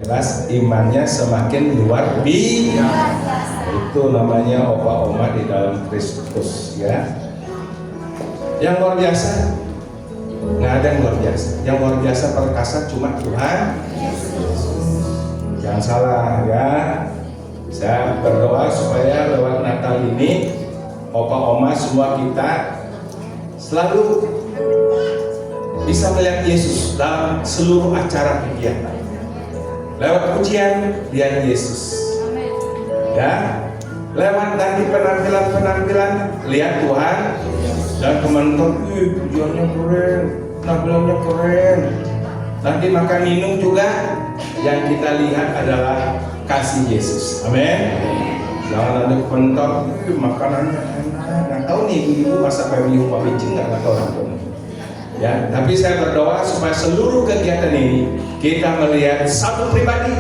jelas imannya semakin luar biasa. Itu namanya opa oma di dalam Kristus ya. Yang luar biasa nggak ada yang luar biasa. Yang luar biasa perkasa cuma Tuhan Yesus. Jangan salah ya. Saya berdoa supaya lewat Natal ini opa oma semua kita selalu bisa melihat Yesus dalam seluruh acara kegiatan. Lewat pujian lihat Yesus. Ya, lewat nanti penampilan lihat Tuhan dan komentar, pujiannya keren, penampilannya keren. Nanti makan minum juga yang kita lihat adalah kasih Yesus. Amin. Jangan ada komentar, makanannya enak. Nggak tahu nih ibu masak babi cing nggak tahu orang. Ya, tapi saya berdoa supaya seluruh kegiatan ini kita melihat satu pribadi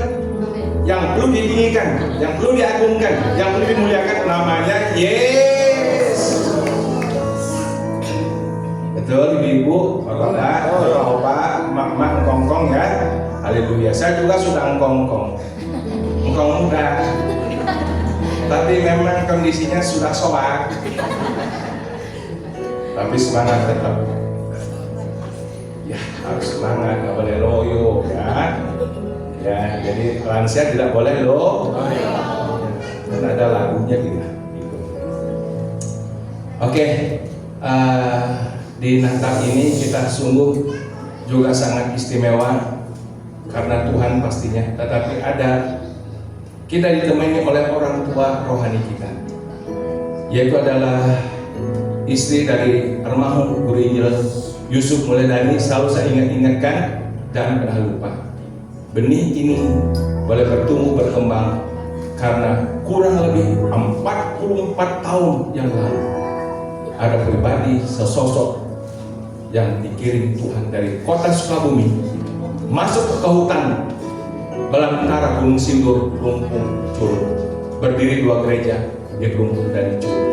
yang perlu ditinggikan, yang perlu diagungkan, yang perlu dimuliakan, namanya Yesus. Betul ibu, kalau enggak, opa, mak, kongkong ya. Haleluya. Saya juga sudah engkong muda, tapi memang kondisinya sudah soak. Tapi semangat tetap. Ya harus semangat, nggak boleh loyo ya. Ya, jadi lansia tidak boleh loh. Dan ada lagunya gitu. Oke, di Natal ini kita sungguh juga sangat istimewa karena Tuhan pastinya. Tetapi ada kita ditemani oleh orang tua rohani kita, yaitu adalah istri dari almarhum Guru Injil Yusuf Mulyadani. Selalu saya ingatkan, jangan pernah lupa. Benih ini boleh bertumbuh berkembang karena kurang lebih 44 tahun yang lalu ada pribadi sesosok yang dikirim Tuhan dari kota Sukabumi masuk ke hutan belantara Gunung Sindur, Lumpung, Curug, berdiri 2 gereja di Lumpung dan Curug.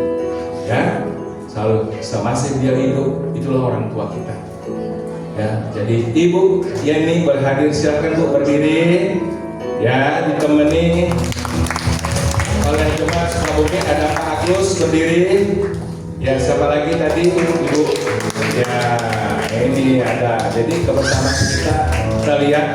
Ya, selalu semasa dia hidup, itulah orang tua kita. Ya, jadi Ibu Yeni berhadir, silakan Bu berdiri. Ya, ditemani oleh jemaat Sukabumi, ada Pak Agus berdiri. Ya, siapa lagi tadi Ibu? Ya, ini ada. Jadi kebersamaan kita lihat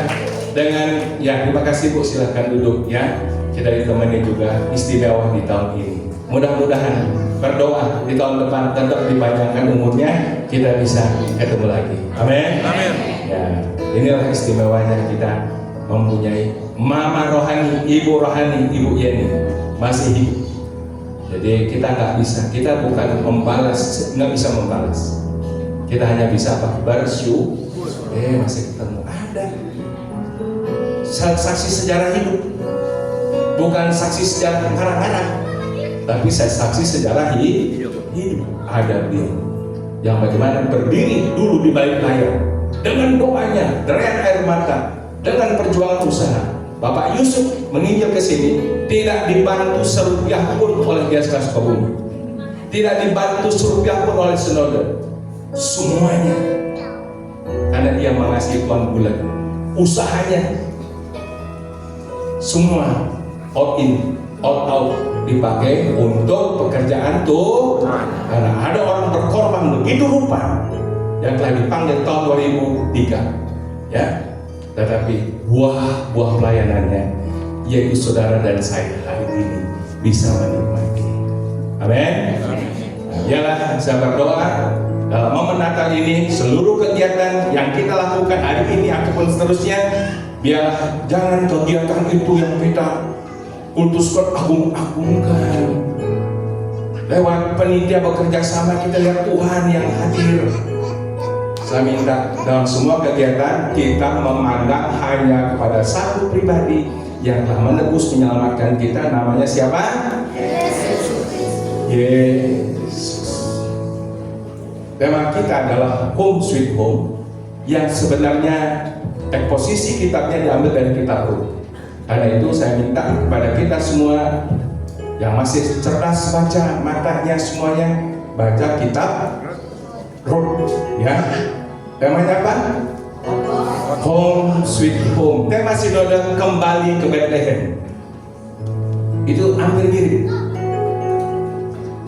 dengan ya, terima kasih Bu, silakan duduk ya. Kita ditemani juga istimewa di tahun ini. Mudah-mudahan berdoa di tahun depan tetap dipanjangkan umurnya, kita bisa ketemu lagi. Amin. Amin. Ya, inilah istimewanya kita mempunyai mama rohani, ibu rohani, Ibu Yeni masih hidup. Jadi kita nggak bisa, kita bukan membalas, nggak bisa membalas. Kita hanya bisa apa? Bersyukur. Masih ketemu. Ada saksi sejarah hidup, bukan saksi sejarah karang-karang, tapi saya saksi sejarah hidup. Ada dia yang bagaimana berdiri dulu di balik layar dengan doanya, deret air mata, dengan perjuangan usaha. Bapak Yusuf menginjil ke sini tidak dibantu serupiah pun oleh GSK Sukabumi, tidak dibantu serupiah pun oleh sinode, semuanya karena dia mengasihi Tuhan bulan. Usahanya semua out in, out out dipakai untuk pekerjaan Tuhan. Karena ada orang berkorban begitu rupa yang telah dipanggil tahun 2003 ya, tetapi buah pelayanannya yaitu saudara dan saya hari ini bisa menikmati. Amin. Ialah saya berdoa dalam momen Natal ini seluruh kegiatan yang kita lakukan hari ini ataupun seterusnya, biar jangan kegiatan itu yang kita kultuskan, agung-agungkan. Lewat penitia bekerja sama kita lihat Tuhan yang hadir. Saya minta dalam semua kegiatan kita memandang hanya kepada satu pribadi yang telah menebus menyelamatkan kita, namanya siapa? Yesus. Tema kita adalah Home Sweet Home, yang sebenarnya posisi kitabnya diambil dari kitab Rut. Karena itu saya minta kepada kita semua yang masih cerdas baca matanya semuanya, baca kitab Rut ya. Temanya apa? Home sweet home. Tema sinode kembali ke Bethlehem. Itu hampir mirip.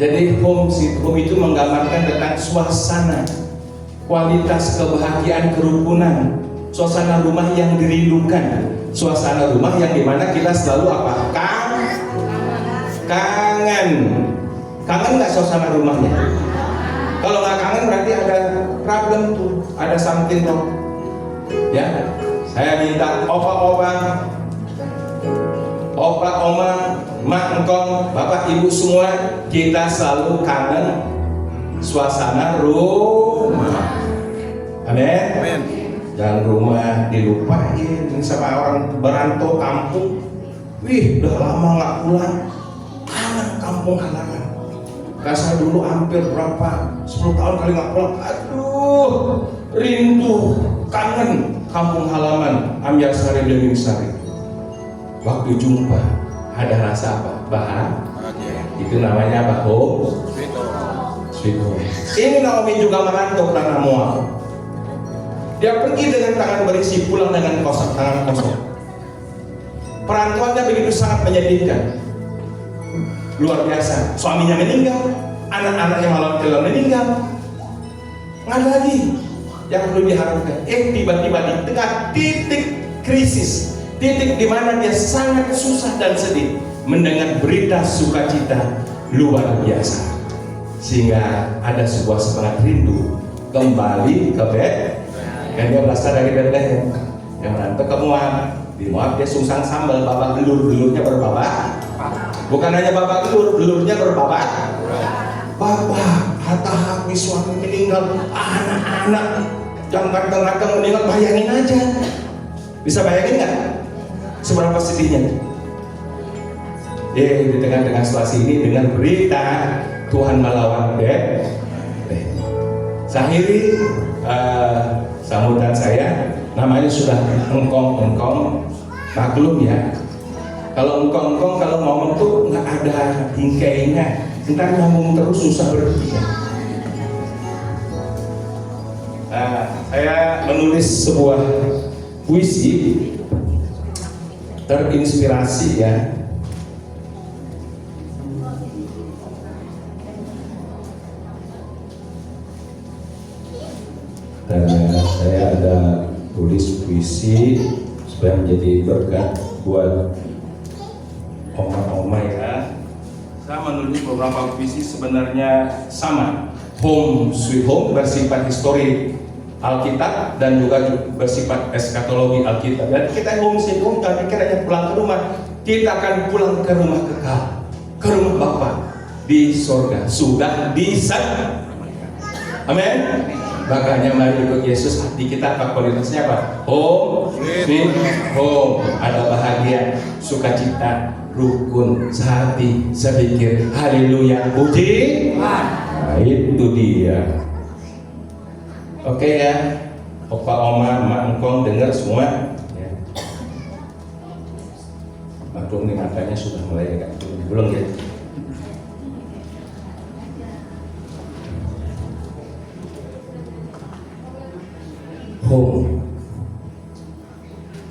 Jadi home sweet home itu menggambarkan tentang suasana, kualitas kebahagiaan kerukunan, suasana rumah yang dirindukan, suasana rumah yang dimana kita selalu apa? Kangen. Kangen nggak suasana rumahnya? Kalau nggak kangen berarti ada problem tuh, ada something wrong. Ya, saya minta opa, oma, mak, engkong, bapak, ibu semua, kita selalu kangen suasana rumah. Amin. Jangan rumah dilupain sama orang berantau kampung. Wih, udah lama nggak pulang, kangen kampung halaman. Saya dulu hampir 10 tahun kali nggak pulang. Aduh, rindu, kangen kampung halaman Ambyar Sari Belimbing Sari. Waktu jumpa ada rasa apa? Bahagia. Itu namanya apa? Home sweet home. Ini Naomi juga merantau ke tanah Moab. Dia pergi dengan tangan berisi, pulang dengan tangan kosong. Perantauannya begitu sangat menyedihkan. Luar biasa. Suaminya meninggal, anak-anaknya malah meninggal. Nggak ada lagi yang perlu diharapkan. Tiba-tiba di tengah titik krisis, titik di mana dia sangat susah dan sedih, mendengar berita sukacita luar biasa, sehingga ada sebuah semangat rindu kembali ke Bethlehem. Kan dia berasal dari Bethlehem, yang merantau ke Moab. Di Moab dia sungsang sambal, babak gelur-gelurnya berbabak. Bukan hanya babak gelurnya berbabak. Bapak, harta habis, suami meninggal, anak-anak yang kadang-kadang meninggal. Bayangin aja, bisa bayangin nggak seberapa sedihnya? Di tengah-tengah situasi ini, dengan berita Tuhan melawan Sahiri sambutan saya, namanya sudah engkong, maklum ya. Kalau engkong kalau ngomong tuh nggak ada hingkainya, ntar ngomong terus susah berhenti. Saya menulis sebuah puisi terinspirasi ya. Saya ada tulis puisi supaya menjadi berkat buat oma-oma ya. Saya menulis beberapa puisi sebenarnya sama. Home sweet home bersifat histori Alkitab dan juga bersifat eskatologi Alkitab. Dan kita home sweet home kan pikir hanya pulang ke rumah. Kita akan pulang ke rumah kekal, ke rumah Bapa di sorga, sudah di sana. Amin. Makanya mari ikut Yesus, hati kita apa kualitasnya apa? Home sweet home. Ada bahagia, sukacita, rukun, sehati, sepikir. Haleluya, puji. Nah, itu dia. Oke ya, opa, oma, mak, engkong dengar semua. Ya. Maklum nih, matanya sudah mulai agak belum ya. Home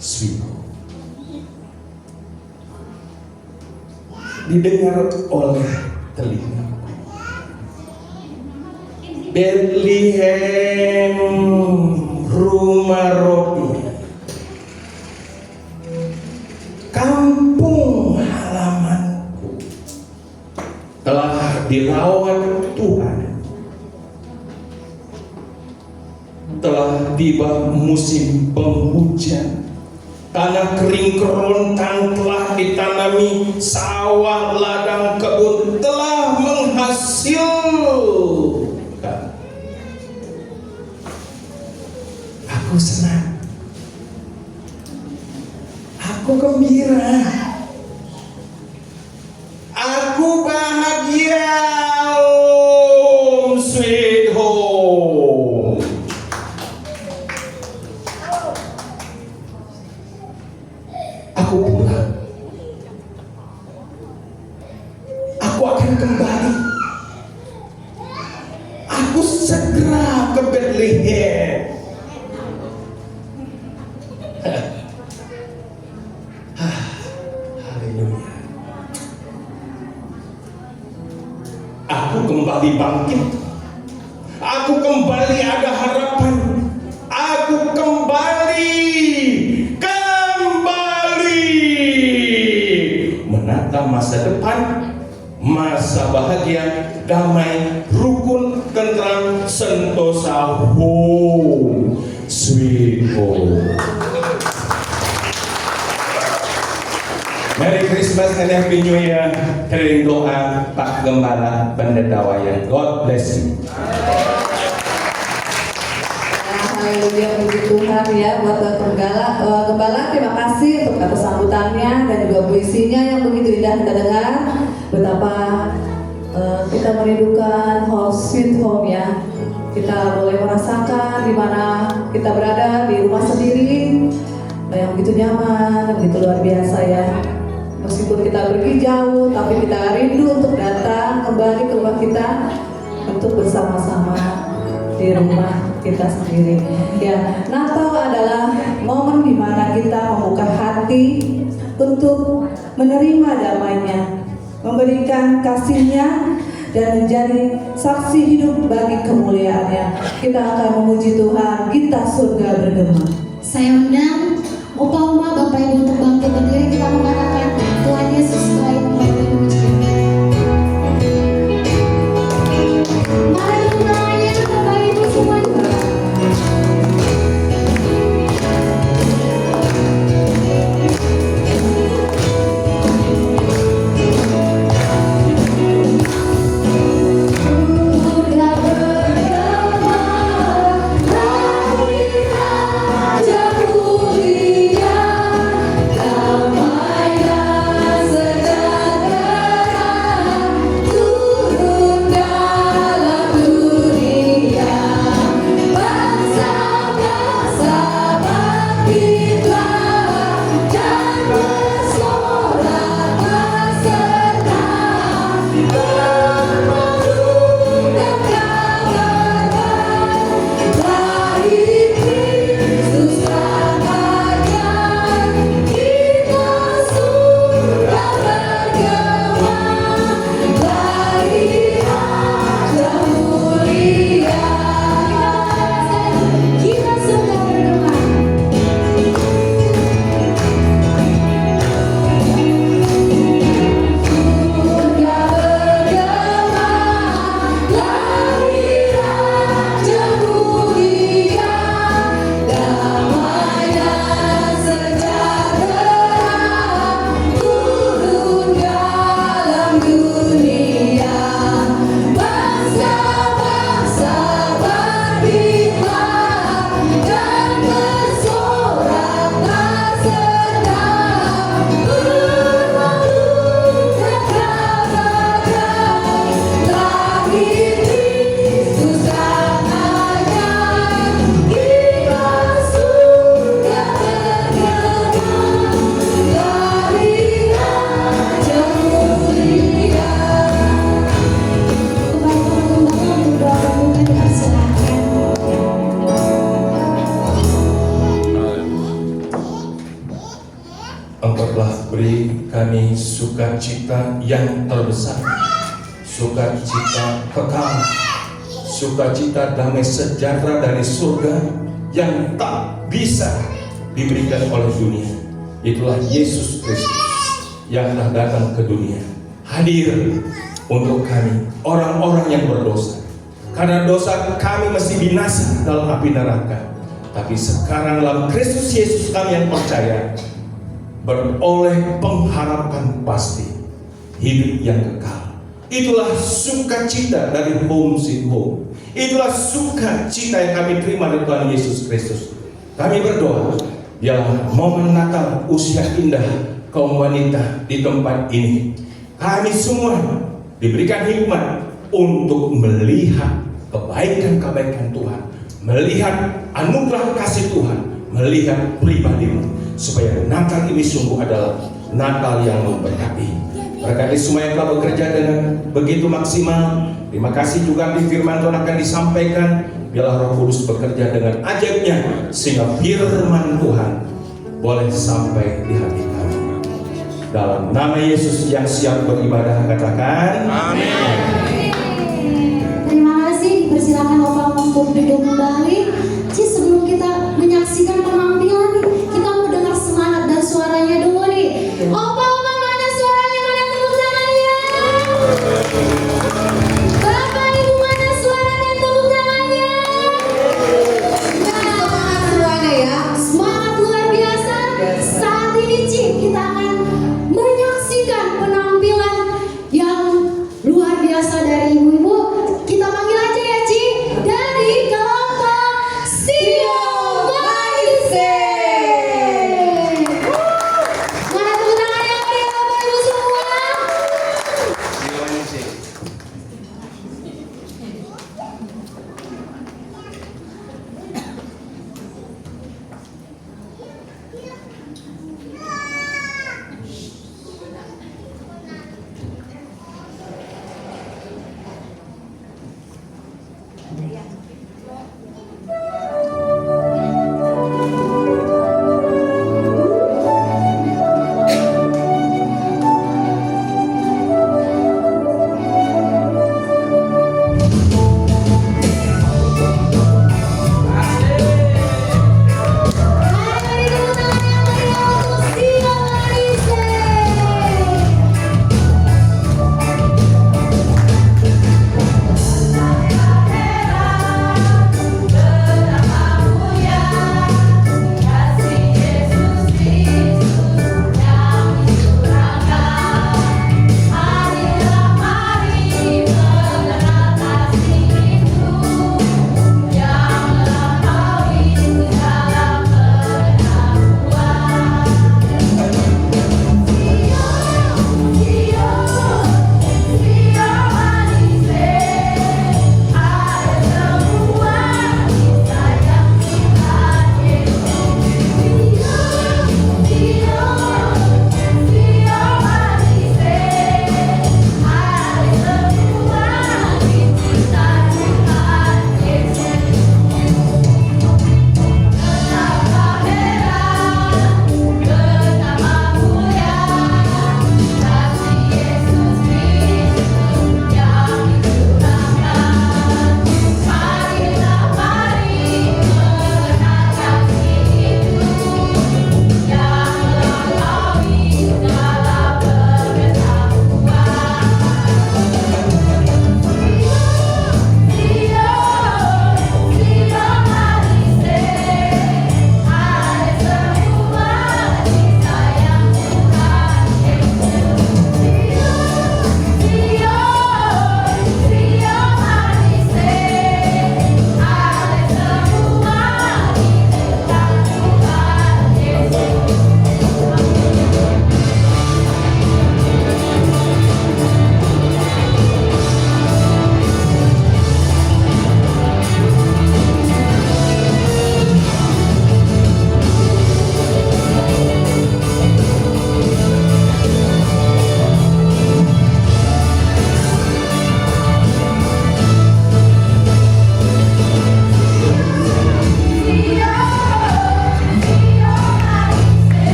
sweet home didengar oleh telinga. Bethlehem, rumah roti, kampung halamanku, telah dilawat Tuhan. Telah tiba musim penghujan, tanah kering kerontang telah ditanami, sawah, ladang, kebun telah menghasilkan. Aku senang, aku gembira, aku bahagia. Home sweet home. Aku pulang, aku akan kembali, aku segera ke Bethlehem. Haleluya. Aku kembali bangkit. Aku kembali ada harapan. Aku kembali menata masa depan, masa bahagia, damai, rukun, tentram, sentosa, home, sweet home. Merry Christmas and Happy New Year. Keliling doa Pak Gembala Pendeta Wayan. God bless you. Haleluya, puji Tuhan ya buat Gembala. Terima kasih untuk kata sambutannya dan juga puisinya yang begitu indah kita dengar. Betapa kita merindukan home sweet home ya. Kita boleh merasakan di mana kita berada di rumah sendiri yang begitu nyaman, begitu luar biasa ya. Meskipun kita pergi jauh, tapi kita rindu untuk datang kembali ke rumah kita untuk bersama-sama di rumah kita sendiri. Ya, Natal adalah momen di mana kita membuka hati untuk menerima damai-Nya, memberikan kasih-Nya dan menjadi saksi hidup bagi kemuliaan-Nya. Kita akan memuji Tuhan, kita surga bergema. Saya undang Opa-oma, Bapak Ibu untuk bangkit berdiri, kita mengatakan Tuhan Yesus baik melalui pujian. Mari kita nyanyi Bapak Ibu semuanya. Beri kami sukacita yang terbesar, sukacita kekal, sukacita damai sejahtera dari surga yang tak bisa diberikan oleh dunia. Itulah Yesus Kristus yang telah datang ke dunia, hadir untuk kami, orang-orang yang berdosa. Karena dosa kami masih binasa dalam api neraka, tapi sekarang dalam Kristus Yesus kami yang percaya beroleh pengharapan pasti, hidup yang kekal. Itulah sukacita dari home sweet home. Itulah sukacita yang kami terima dari Tuhan Yesus Kristus. Kami berdoa, biarlah momen Natal usia indah kaum wanita di tempat ini, kami semua diberikan hikmat untuk melihat kebaikan-kebaikan Tuhan, melihat anugerah kasih Tuhan, melihat pribadimu, supaya Natal ini sungguh adalah Natal yang memberkati. Berkati semua yang telah bekerja dengan begitu maksimal. Terima kasih juga di firman Tuhan akan disampaikan. Biarlah Roh Kudus bekerja dengan ajaibnya, sehingga firman Tuhan boleh sampai di hati kami. Dalam nama Yesus yang siap beribadah, katakan Amin. Terima kasih, dipersilakan Opang untuk duduk kembali. Ci, sebelum kita menyaksikan penampilan nih, kita mau dengar semangat dan suaranya dulu nih. Opang mana suaranya, mana tepuk tangannya? Bapak Ibu mana suara dan tepuk tangannya? Semangat semuanya ya. Semangat luar biasa. Saat ini Ci, kita akan menyaksikan penampilan yang luar biasa dari ibu-ibu. Kita panggil aja ya Ci, dari kelompok Sio Manise. Mana tepuk tangan yang meriah Bapak Ibu semua? Mari tepuk tangan yang meriah untuk Sio Manise.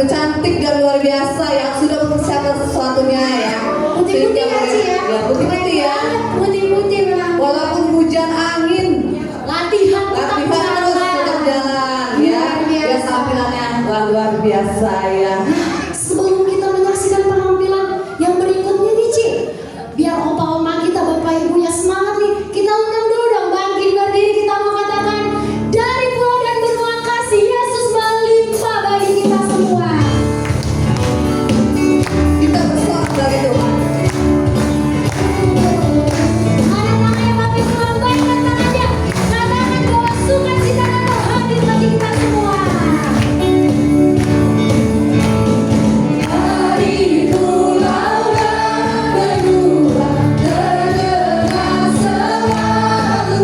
cantik dan luar biasa yang sudah mempersiapkan sesuatunya ya. Putih-putih ya, Ci. ya. Ya, putih-putih ya. Putih-putih memang. Walaupun hujan angin, Latihan tetap latihan terus tetap jalan ya. Ya tampilannya luar biasa ya. Sebelum kita menyaksikan penampilan yang berikutnya nih Ci, biar opa oma kita bapak ibunya semangat nih, kita undang dulu dong, bangkit berdiri, kita mau katakan dari pulau dan benua kasih Yesus melimpah bagi kita semua. Kita bersorak dari Tuhan. Ada tangannya bapak ibu, lambaikan tangannya, katakan bahwa sukacita Natal hadir bagi kita semua. Dari pulau dan benua terdengar selalu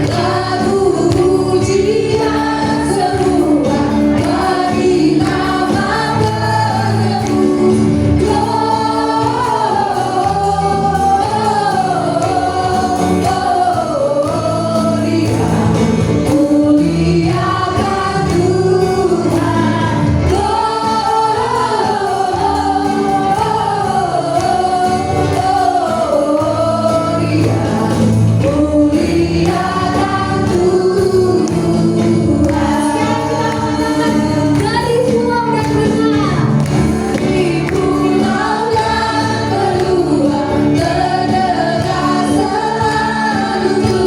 lagu pujian semua bagi nama penebus. Gloria, muliakan Tuhan. Dari pulau dan benua, terdengar selalu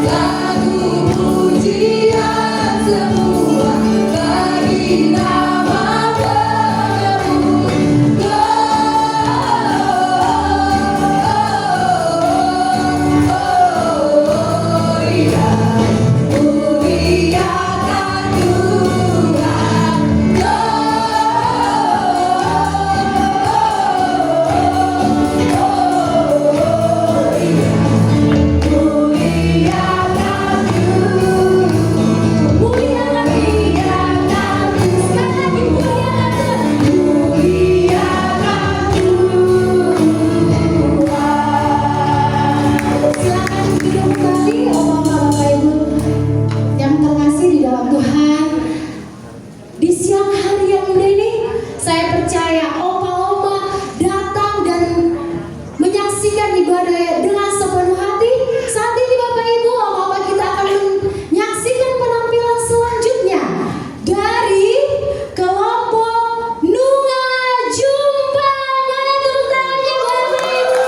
lagu pujian semua bagi nama penebus. Gloria, muliakan Tuhan. Muliakan Tuhan. Muliakan Tuhan. Sekali lagi muliakan Tuhan. Muliakan Tuhan. Silakan duduk kembali, Oma-oma, Bapak Ibu yang terkasih di dalam Tuhan. Di siang hari yang indah ini, saya percaya Oma-oma datang dan menyaksikan ibadah dengan sepenuh hati. Saat ini Bapak Ibu, Oma-oma kita akan menyaksikan penampilan selanjutnya dari kelompok Nunga Jumpa. Mana tepuk tangannya Bapak Ibu?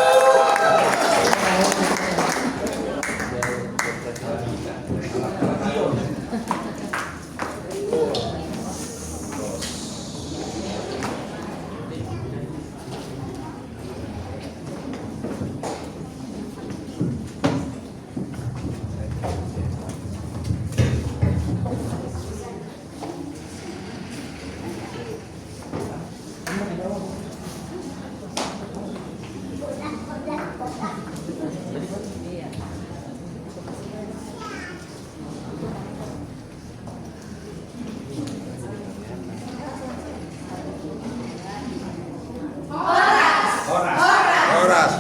Horas.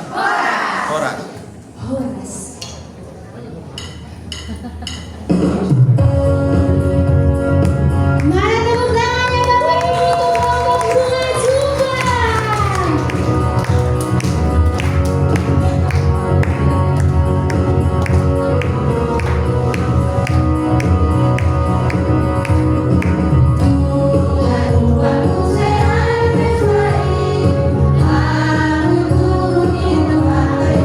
Horas. Mana tepuk tangannya Bapak Ibu untuk kelompok Nunga Jumpa. Tuhan sehat dan baik, aku turun di tempat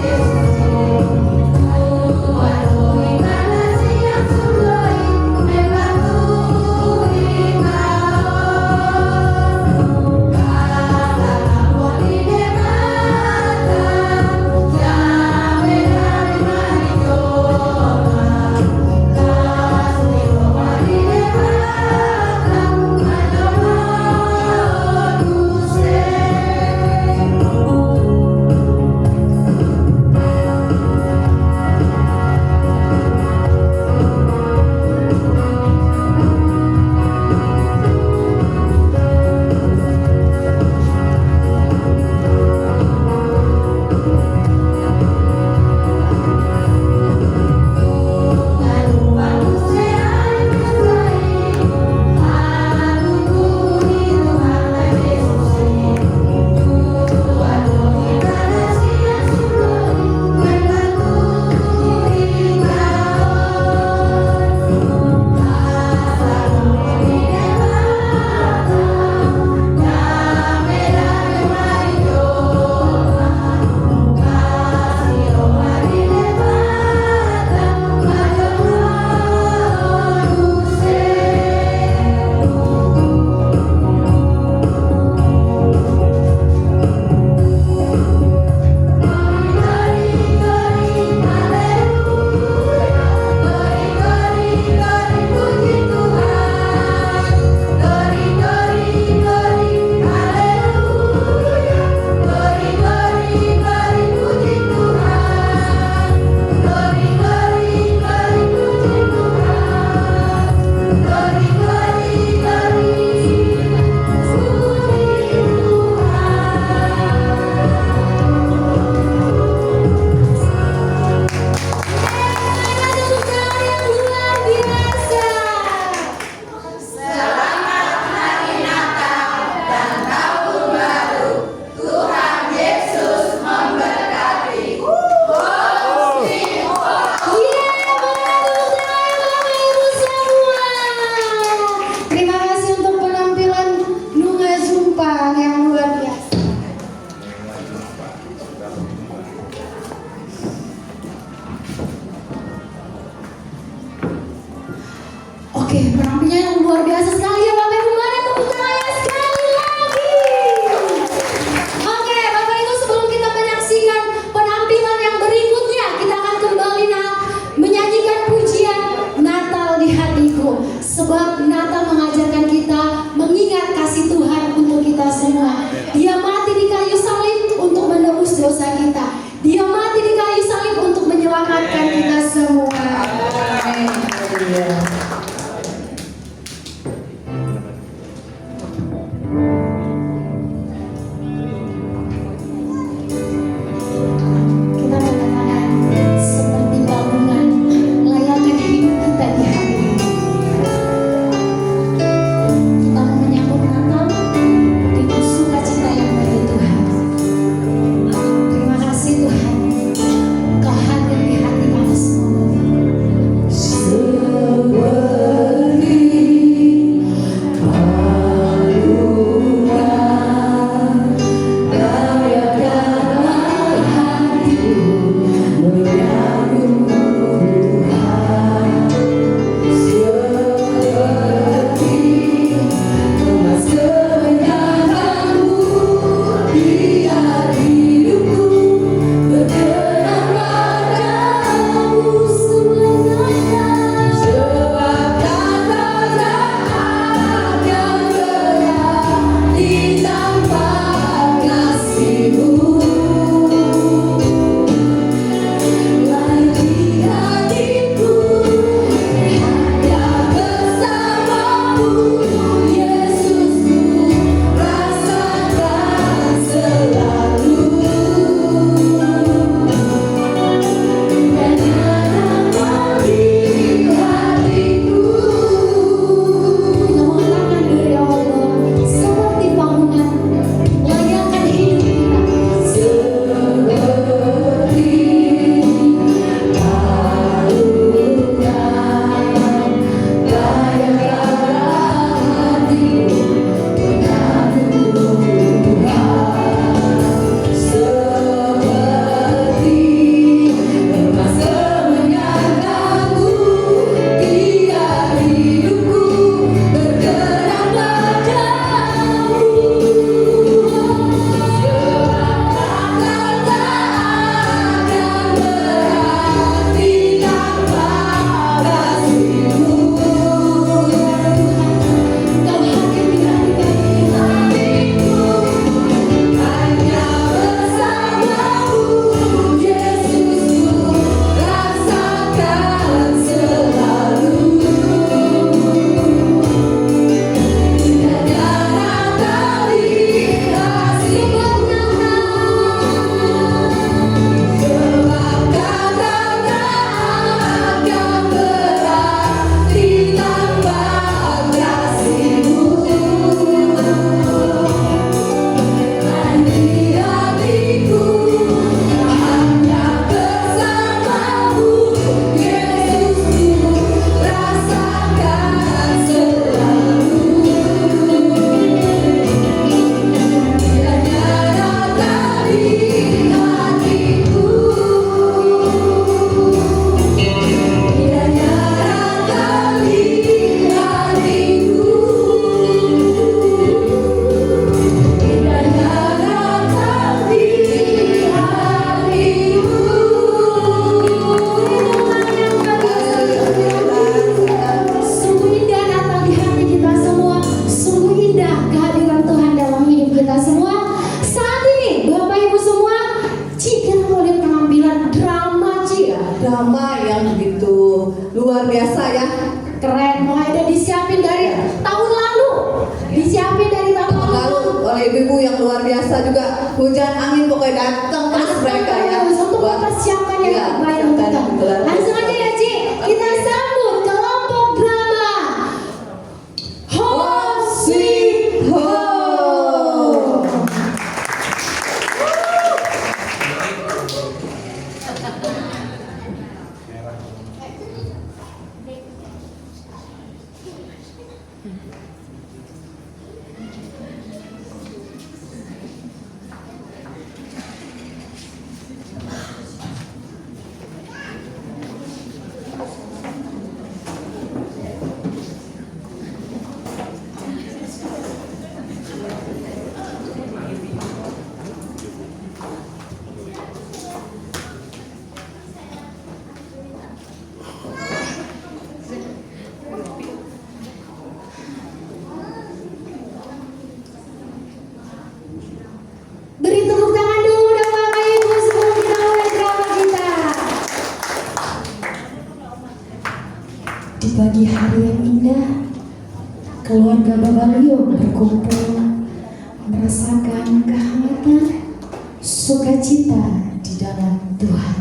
ibu-ibu yang luar biasa juga, hujan angin pokoknya datang terus mereka ya. Untuk mempersiapkan yang Iya, terbaik untuk persiapkan yang kita. luar biasa. Langsung aja ya Ci, kita sambut kelompok drama Home Sweet Home. Beri tepuk tangan dulu dong Bapak Ibu sebelum kita mulai drama kita. Di pagi hari yang indah, keluarga Babalio berkumpul merasakan kehangatan sukacita di dalam Tuhan.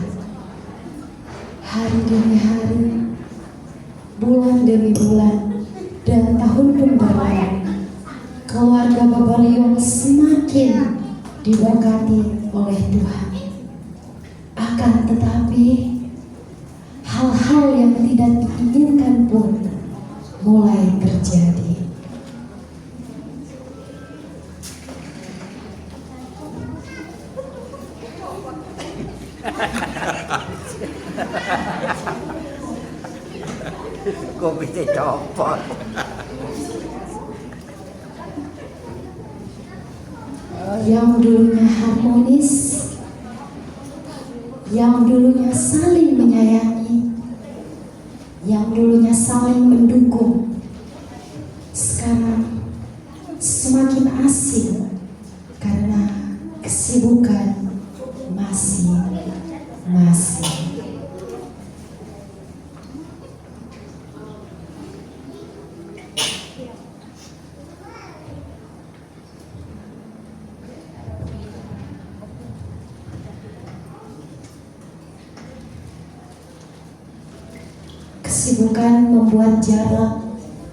Hari demi hari, bulan demi bulan, dan tahun pun berlalu. Keluarga Babalio semakin diberkati oleh Tuhan. Akan tetapi hal-hal yang tidak diinginkan pun mulai terjadi. Kopinya copot. Yang dulunya harmonis, yang dulunya saling menyayangi, yang dulunya saling mendukung, sekarang semakin asing karena kesibukan masing-masing. Kesibukan membuat jarak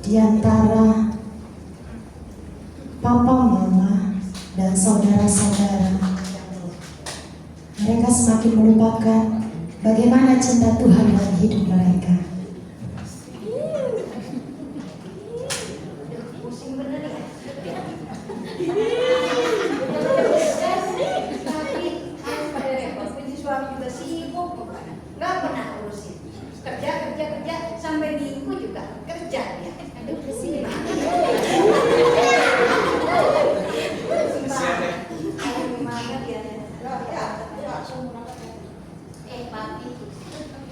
di antara papa, mama, dan saudara-saudara. Mereka semakin melupakan bagaimana cinta Tuhan dalam hidup mereka. Suami juga sibuk, nggak pernah urusin. Kerja sampai minggu juga kerja ya. Aduh pusing banget. Ayo gimana dia? Papi.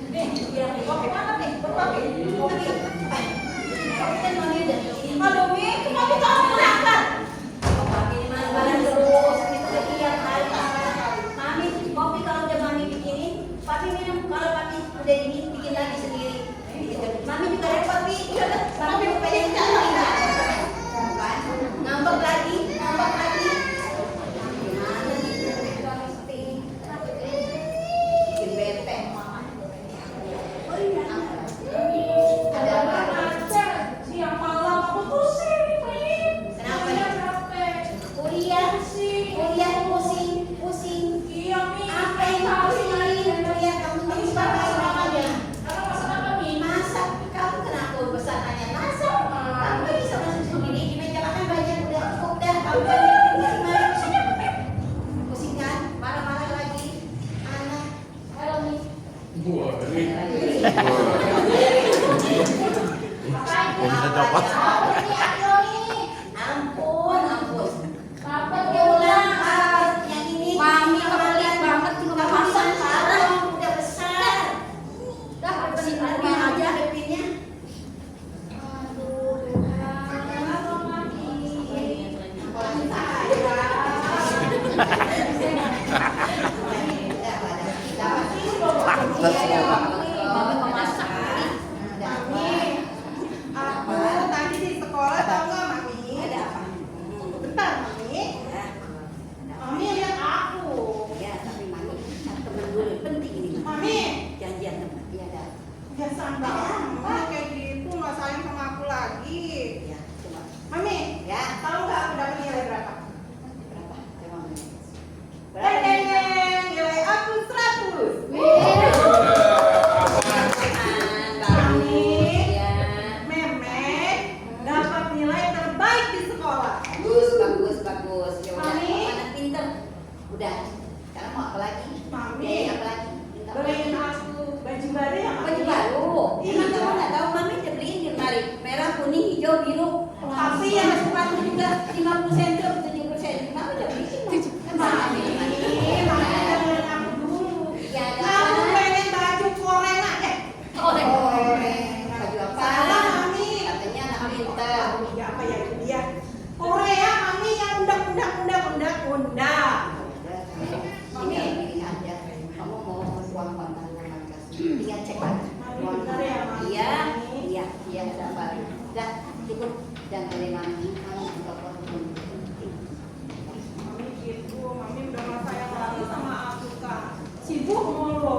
Dia kopi apa nih? Kopi. Kopi kan mau dia dari sini. Aduh Mi, kenapa kamu berangkat? Papi di mana barang terus? Kita tiap hari. Mami kopi kalau udah mami bikinin, papi minum. Kalau papi udah ini bikin lagi sendiri. Mami juga repot Pi. Mami pengen ngambek lagi. Gimana nih? Bikin bete mama. Ada apa? Siang malam aku pusing. Kenapa nih? Kuliah pusing. Iya Mi. Apa yang kamu pusing? Kuliah kamu pusing aja. Masak, kamu kenapa besar tanya masak? Kamu kan bisa masak sendiri, di meja makan banyak udah cukup dah. Kamu gimana? Pusing kan? Marah-marah lagi. Anak, halo nih. Bisa copot. Ampun. Papa pulang, yang ini. Mami kemarin banget juga masak parah, udah besar. Dah, bersih rumah aja hidupnya. Aduh, Pantes semua. Aku tadi di sekolah tahu nggak Mami? Ada apa? Bentar Mami. perasaan banget kayak gitu, nggak sayang sama aku lagi. Ya, coba. Mami, Ya. tahu nggak aku dapat nilai berapa? Berapa? Coba Mami. Nilai aku 100. Mami. Ya. Memek dapat nilai terbaik di sekolah. Bagus. Ya udah, Mami. anak pinter. Udah. Sekarang mau apa lagi? Mami, Apa lagi? Minta apa beliin lagi? aku baju baru ya, Mami? Baju baru. Iya. Emang kamu nggak tahu Mami udah beliin di lemari merah, kuning, hijau, biru. Tapi yang yang sepatu juga 50 cm atau 70 cm. Mami udah beliin. Mami dengerin aku dulu. Ya, ada Aku apa? pengen baju Korena deh. Baju apa? Salah, Mami. Katanya anak pinter. Ya apa ya itu dia? Korea, Mami yang undang. Tinggal pilih aja. Kamu mau uang kontan sama kasih. Tinggal cek aja. Mami, bener ya, Mami? Iya, ada apa? Udah, cukup. Jangan kali Mami. Kamu buka kontan. Mami gitu, Mami udah gak sayang lagi sama aku kan. Sibuk mulu.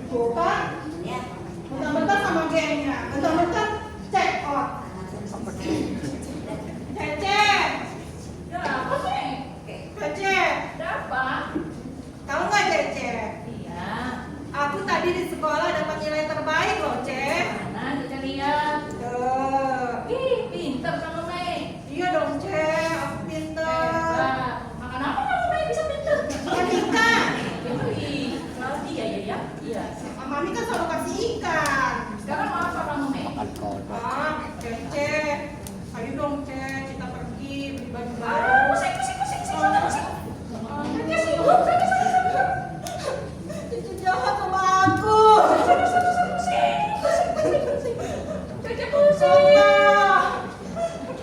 Tuh kan, Ya. bentar-bentar sama gengnya, bentar-bentar check out. Cece, ya apa sih? Cece, tahu nggak Cece? Iya, Aku tadi di sekolah dapat nilai terbaik loh, Cece. mana kita lihat? Ih, pinter kamu, Mei. Iya dong, Cece, aku pinter. Hebat. Makan apa kamu, Mei, bisa pinter? Ikan ikan. Ih, iya. Iya. Mami kan selalu kasih ikan. Sekarang mau apa kamu, Mei? Makan kodok. Cece, ayo dong, Cece, kita pergi beli baju baru. Pusing. Cece jahat sama aku.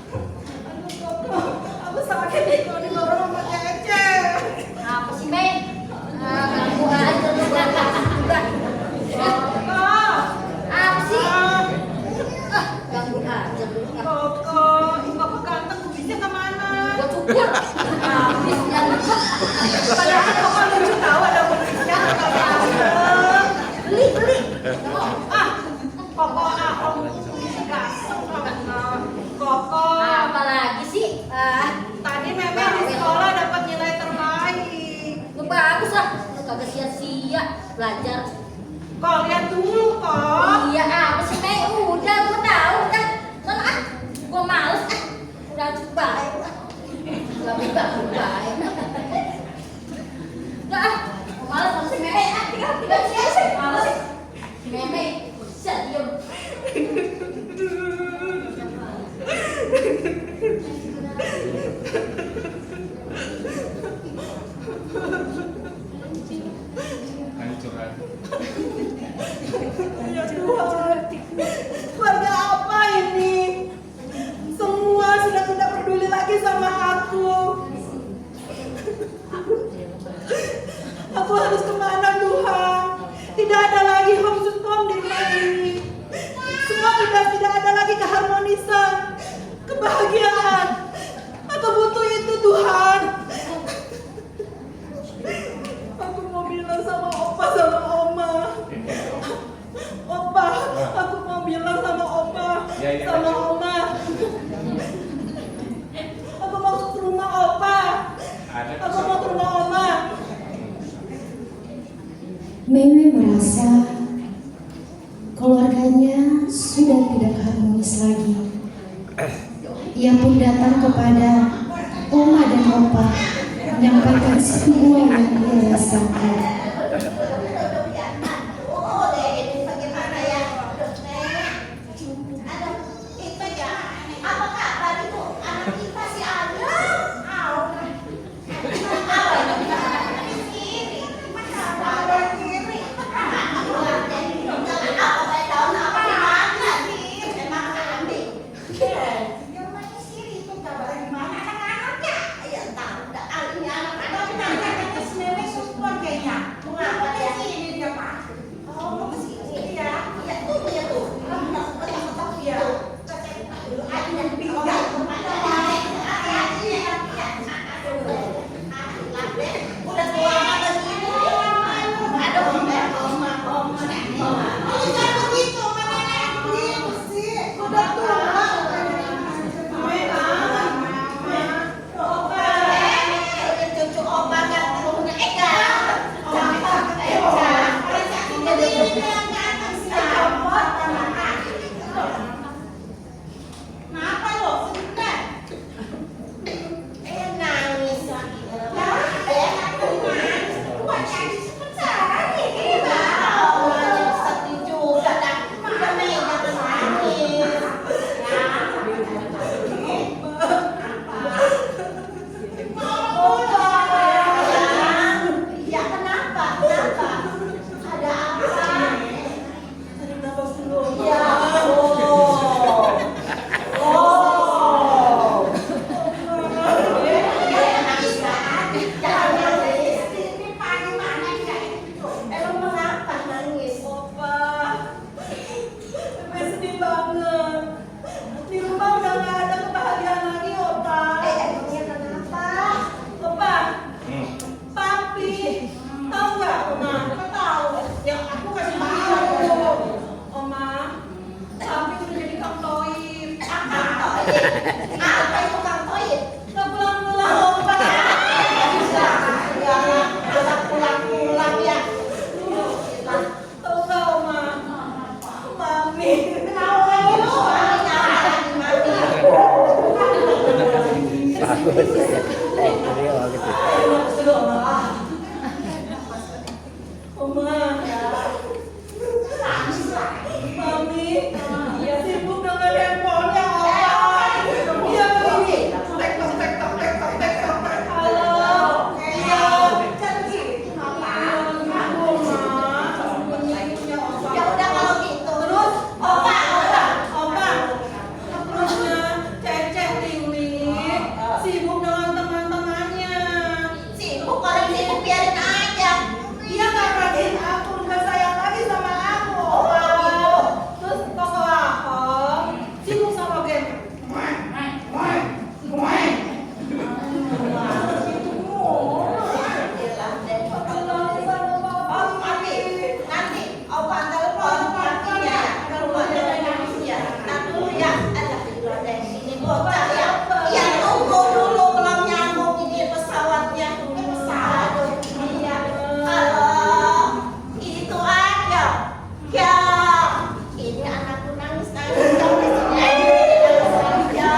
Koko, aku sakit nih kalau didorong sama Cece. Apa sih, Mei? Ganggu aja lu. Udah. Koko, Apa sih? Ganggu aja lu. Koko ganteng, kubisnya kemana? Gua cukur. Habis nyangkut. Padahal Koko lucu tahu ada kubisnya, kagak ganteng. Beli. Koko, om kubisnya ganteng, Koko. Apalagi sih? Tadi Meme di sekolah dapat nilai terbaik. Lu bagus lah. Lu kagak sia-sia belajar. Kok lihat dulu, Kok. Iya, apa sih, Mei? Udah, gua tahu. Udah. Mana ah? Gua males ah. Udah coba. Lebih bagus baik. Udah ah. Gua males sama si Mei. Tinggal sih. Males sih. Mei, bisa diem. Hancur hati. Ya Tuhan, keluarga apa ini? Semua sudah tidak peduli lagi sama aku. Aku harus kemana Tuhan? Tidak ada lagi home sweet home di rumah ini. Semua sudah tidak ada lagi keharmonisan, kebahagiaan. Aku butuh itu Tuhan. Aku mau bilang sama opa sama oma. Opa, aku mau bilang sama opa Ya, sama oma. Aku mau ke rumah opa. Aku mau ke rumah oma. Meme merasa keluarganya sudah tidak harmonis lagi. Ia pun datang kepada Oma dan Opa menyampaikan semua yang ia rasakan. Ini bagaimana ya? Aduh, itu ya. Apa kabar itu? Anak kita si Ada. Apa itu Kang Toyib? Nggak pulang-pulang Opa. Bisa. Ya, anak pulang-pulang ya. Tahu nggak Oma? Mami. Tahu lagi lu, soalnya lagi mati. Bagus. Ini gitu. Oma. Mami. Iya sibuk dengan handphonenya Oma. Iya begini. Tek tok tek tok tek tok tek tok. Halo. Iya. Ya udah kalau gitu. Terus Opa. terusnya Ceceh Tingling sibuk dengan teman-temannya. Sibuk kalau sibuk biarin aja. Dia nggak perhatiin aku, nggak sayang lagi sama aku. Oh, gitu. Terus toko Ahong sibuk sama game. Nanti Opa telepon papinya keluar dari manusia. Nanti dulu ya, ada keluar dari sini bocah ya. Ya tunggu dulu belum nyambung ini pesawatnya. Ini pesawat. Iya. Halo. Itu aja. Ya. Ini anakku nangis sampai sini. Ya.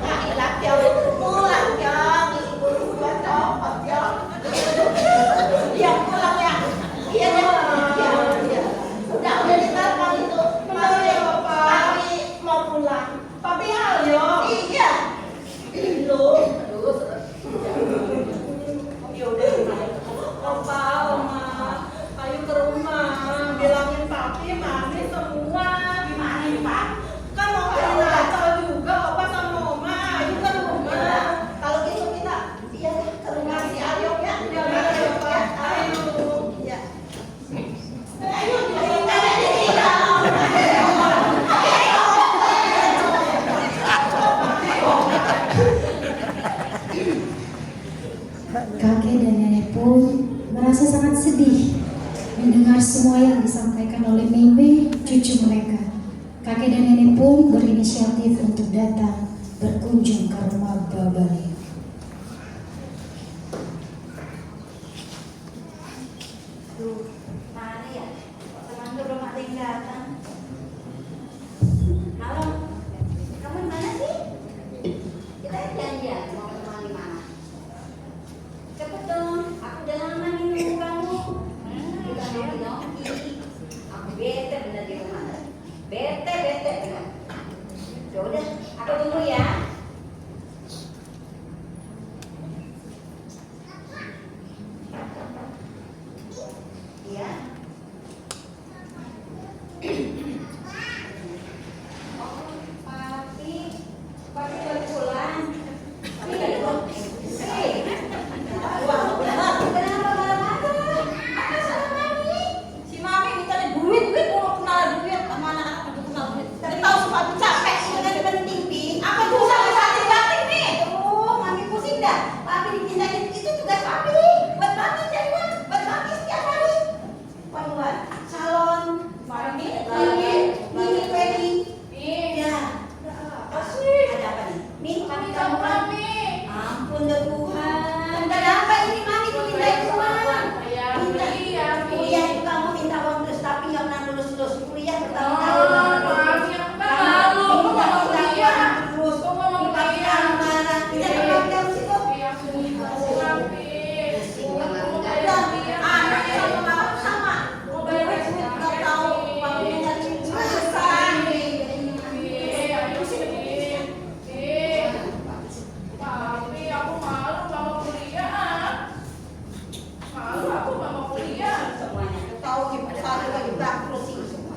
Kailah ya pulang ya. Ibu gua copot ya. Ya pulang ya. Iya deh. Ya. Udah ditelepon itu. Benar ya, Opa? Papi mau pulang. Papi Alyo. Iya. Lu. Ya udah. Opa, Oma, ayo ke rumah. Bilangin papi, mami semua. Gimana ini, Pak? Kan mau hari Natal juga, Opa sama Oma. Ayo ke rumah. Kalau gitu kita iya ke rumah si Aryo ya. Ya udah ya, Opa. Ayo. Iya. Ayo kita. Kakek dan nenek pun merasa sangat sedih mendengar semua yang disampaikan oleh Meme, cucu mereka. Kakek dan nenek pun berinisiatif untuk datang berkunjung ke rumah Babali. Duh, mana ya? Teman tuh belum ada yang datang. Halo, kamu di mana sih? Kita janjian mau ketemu di mana? Cepet dong, aku udah lama nih nunggu kamu. Kita nongki. Aku bete bener di rumah. Bete bener. Ya udah, aku tunggu ya. Iya. Oh, papi baru pulang. Kenapa marah-marah? Apa salah mami? Si mami minta duit mau kenal duit sama anak-anak udah kenal duit. Tapi tahu sepatu capek ini kan penting pi. Apa tuh sama batik nih? Oh, mami pusing dah. Papi dipindahin itu tugas papi. Buat papi cari uang, buat papi setiap hari. Buat salon, mami, ini Feli. Ya. Apa sih? Ada apa nih? Nih, kami kamu mami. Ampun dah Tuhan. Ada apa ini mami dipindahin uang? Kuliah itu kamu minta uang terus tapi nggak pernah lulus kuliah bertahun-tahun. Terus papi marah. Tidak pernah kamu situ. Anak sama mama sama. Nggak tahu papi minta susah. Semuanya tahu gimana satu lagi bangkrut sih semua.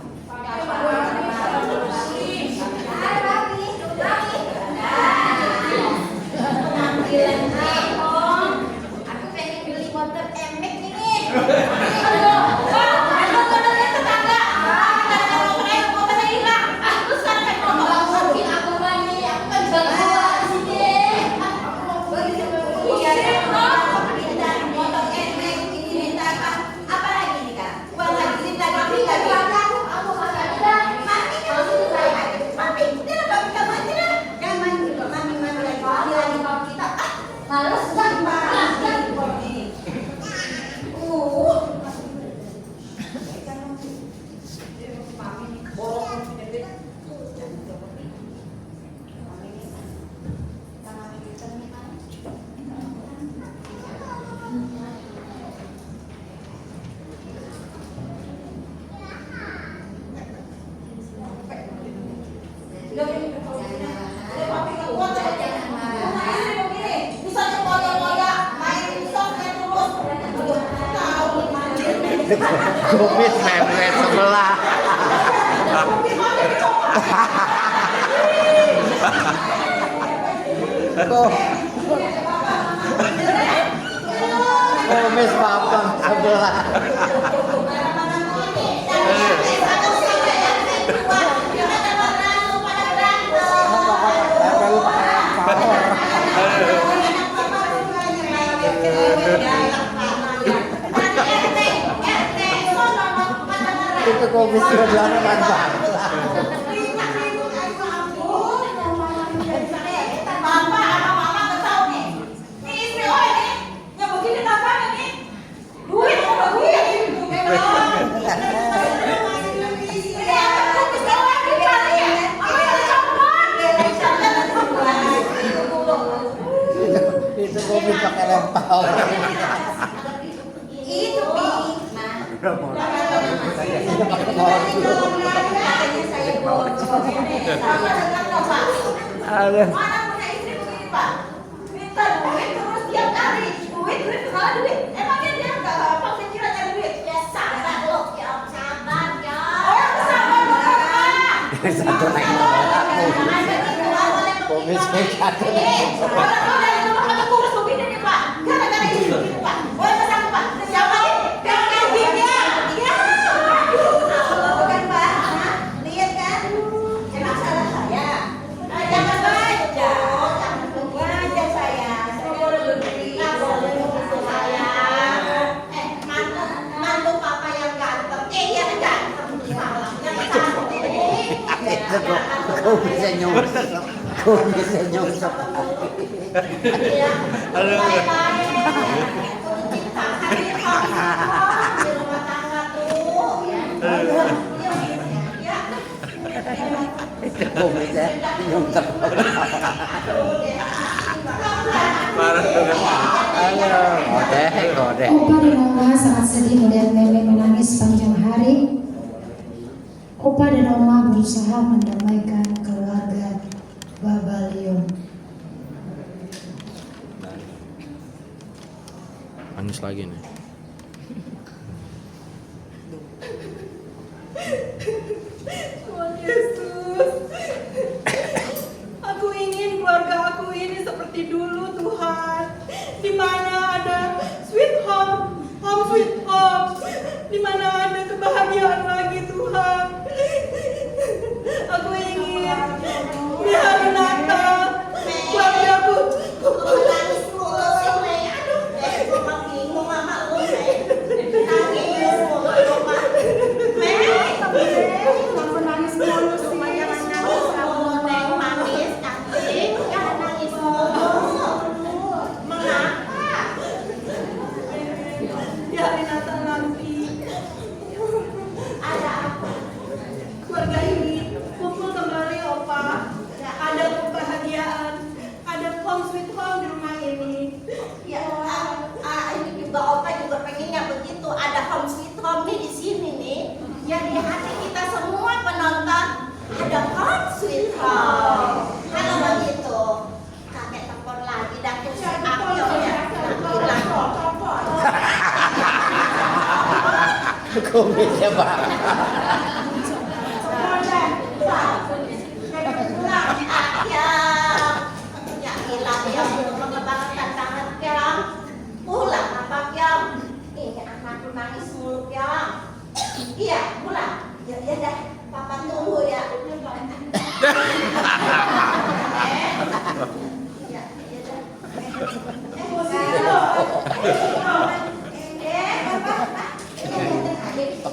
Penampilan iPhone. Aku pengen beli motor emek ini. Apa lagi nih kak? Uang lagi, lagi. Kumis mepet sebelah. Kumis papan sebelah. Itu kumis sebelah kan Pak. Itu kumis pakai lempau. Itu Ada. Mana punya istri begini Pak? Minta duit terus tiap hari duit segala duit. Emangnya dia nggak apa pikiran cari duit? Ya sabar loh, ya sabar ya. Oh sabar loh Pak. Satu naik kumis satu. Orang dari rumah kami kurus begini nih Pak. Gara-gara ini begini Pak. Boleh pesan Pak? Siapa nih? Yang kambingnya. Ya. Bukan Pak. Lihat kan? Emang salah saya. Jangan baca. Wajar saya. Saya boleh berdiri. Nggak boleh begitu saya. Mantu papa yang ganteng. Iya ganteng. Salahnya cantik. Kumisnya nyungsep. Kumisnya nyungsep. Itu kumisnya nyungsep. Halo, kode. Opa dan Oma sangat sedih melihat nenek menangis sepanjang hari. Opa dan Oma berusaha mendamaikan keluarga Babalion. Manis lagi nih. Tuhan Yesus, aku ingin keluarga aku ini seperti dulu Tuhan, di mana ada sweet home, home sweet home, di mana ada kebahagiaan lagi Tuhan. Aku ingin di hari Natal keluarga aku. Nangis mulu sih, Mei. Aduh, mama bingung mama lu, Mei. Nangis mulu, mama. Mei, kamu nangis mulu sih. Jangan nangis kamu, Mei. Manis, cantik. Jangan nangis mulu. Mengapa? Di hari Natal nanti Ada apa? keluarga ini kumpul kembali Opa. Ada kebahagiaan, ada home sweet home di rumah ini. Ya, ini juga Opa juga pengennya begitu. Ada home sweet home nih di sini nih. Yang di hati kita semua penonton ada home sweet home. Kalau begitu, kakek telepon lagi dan terus aku ya bilang Kumisnya Pak. ya hilang ya untuk mengembangkan tangan ya. Pulang apa ya? Ini anakku nangis mulu ya. Iya, pulang. Ya dah, papa tunggu ya.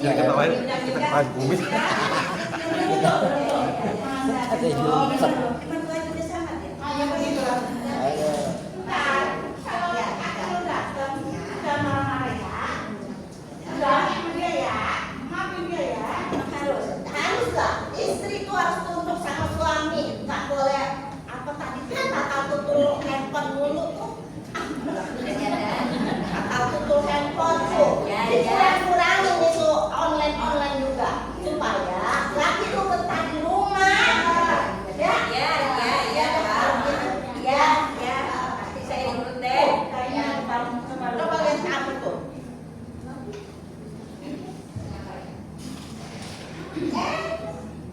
Ketawain kumis. Ada nyungsep. Istri itu harus tunduk sama suami, nggak boleh apa tadi kan Natal tutul handphone mulu tuh. Natal tutul handphone tuh. Dikurang-kurangin itu online juga supaya laki itu betah di rumah. Ya,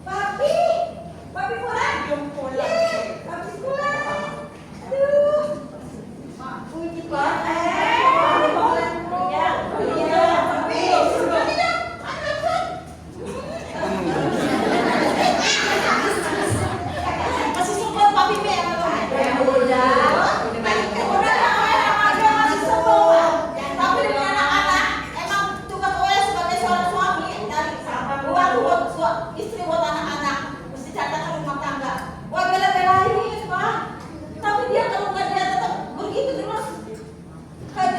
Papi pulang. Papi pulang. Aduh. Puji Tuhan. Masih sempat papi be. Tapi dengan anak-anak emang tugas saya sebagai seorang suami dari buat istri buat anak-anak mesti catat rumah tangga. Wah bela-belain pak. Tapi dia kalau nggak dia tetap begitu terus. Kan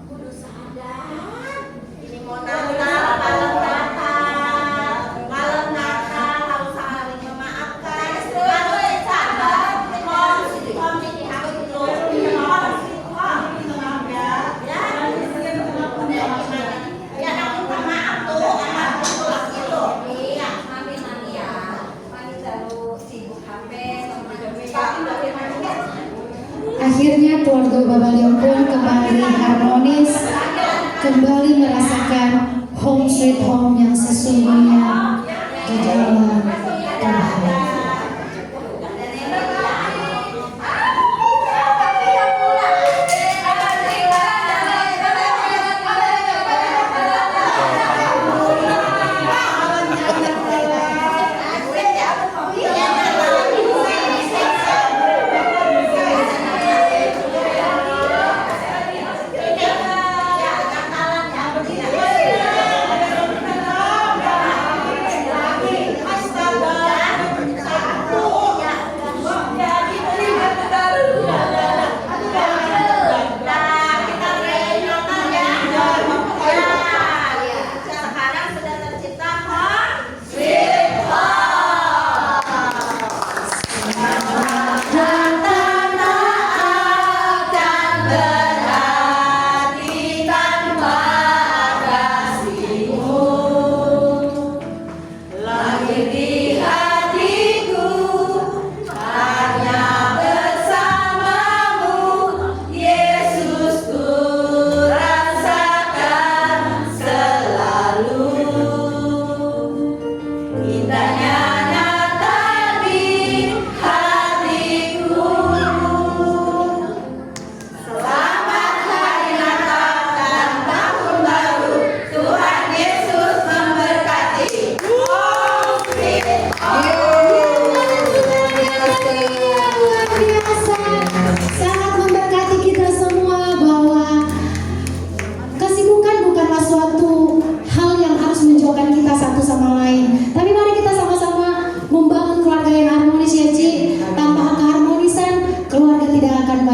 kudu sadar. Ini mau Natal, malam Natal harus saling memaafkan. Harus sabar. Suami harus Akhirnya keluarga Babaliong pun kembali harmonis, kembali merasakan home sweet home yang sesungguhnya di dalam Tuhan.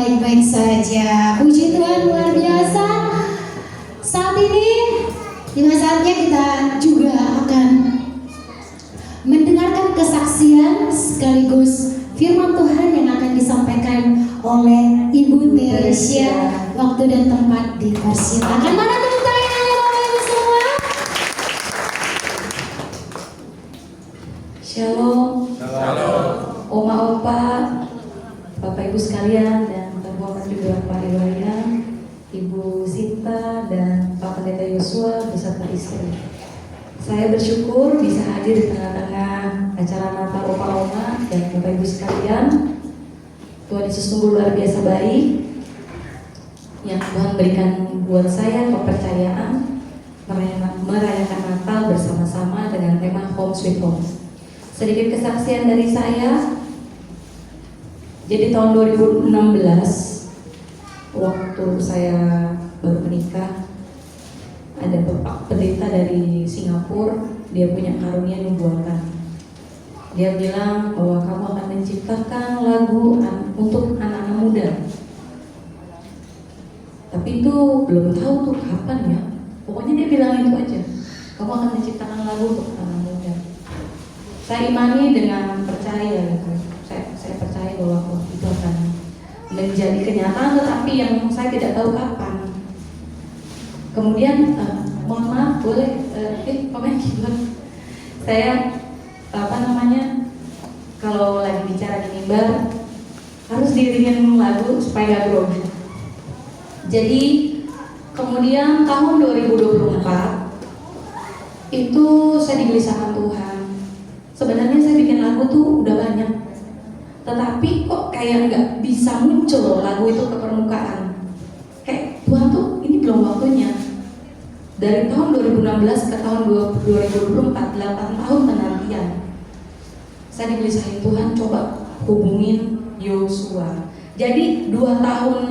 baik-baik saja. Puji Tuhan, luar biasa. Saat ini tiba saatnya kita juga akan mendengarkan kesaksian sekaligus firman Tuhan yang akan disampaikan oleh Ibu Teresia. Waktu dan tempat dipersilakan. Mana tepuk tangannya Bapak Ibu semua? Shalom. Oma opa, Bapak Ibu sekalian, dan terhormat juga Pak Iwayan, Ibu Sinta, dan Pak Pendeta Yosua beserta istri. Saya bersyukur bisa hadir di tengah-tengah acara Natal Opa Oma dan Bapak Ibu sekalian. Tuhan Yesus sungguh luar biasa baik, yang Tuhan berikan buat saya kepercayaan merayakan Natal bersama-sama dengan tema Home Sweet Home. Sedikit kesaksian dari saya. Jadi tahun 2016 waktu saya baru menikah, ada bapak pendeta dari Singapura, dia punya karunia nubuatan. Dia bilang bahwa kamu akan menciptakan lagu untuk anak-anak muda. Tapi itu belum tahu tuh kapan ya. Pokoknya dia bilang itu aja. Kamu akan menciptakan lagu untuk anak muda. Saya imani dengan percaya gitu. Saya percaya bahwa itu akan menjadi kenyataan, tetapi yang saya tidak tahu kapan. Kemudian mohon maaf, boleh komen gitu. Saya kalau lagi bicara di mimbar harus diiringin lagu supaya gak grogi. Jadi kemudian tahun 2024 itu saya digelisahkan Tuhan. Sebenarnya saya bikin lagu tuh udah banyak, tetapi kok kayak nggak bisa muncul lagu itu ke permukaan. Kayak Tuhan tuh ini belum waktunya. Dari tahun 2016 ke tahun 2024, 8 tahun penantian. Saya digelisahin Tuhan, coba hubungin Yosua. Jadi 2 tahun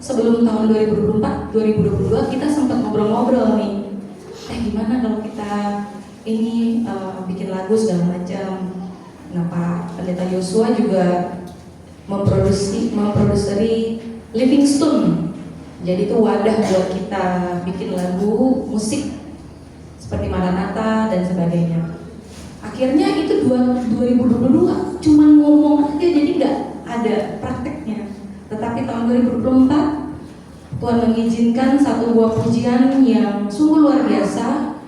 sebelum tahun 2024, 2022 kita sempat ngobrol-ngobrol nih. Gimana kalau kita ini bikin lagu segala macam. Nah, Pak Pendeta Yosua juga memproduseri Living Stone. Jadi itu wadah buat kita bikin lagu musik seperti Maranatha dan sebagainya. Akhirnya itu 2022 cuma ngomong aja, jadi nggak ada prakteknya. Tetapi tahun 2024 Tuhan mengizinkan satu buah pujian yang sungguh luar biasa.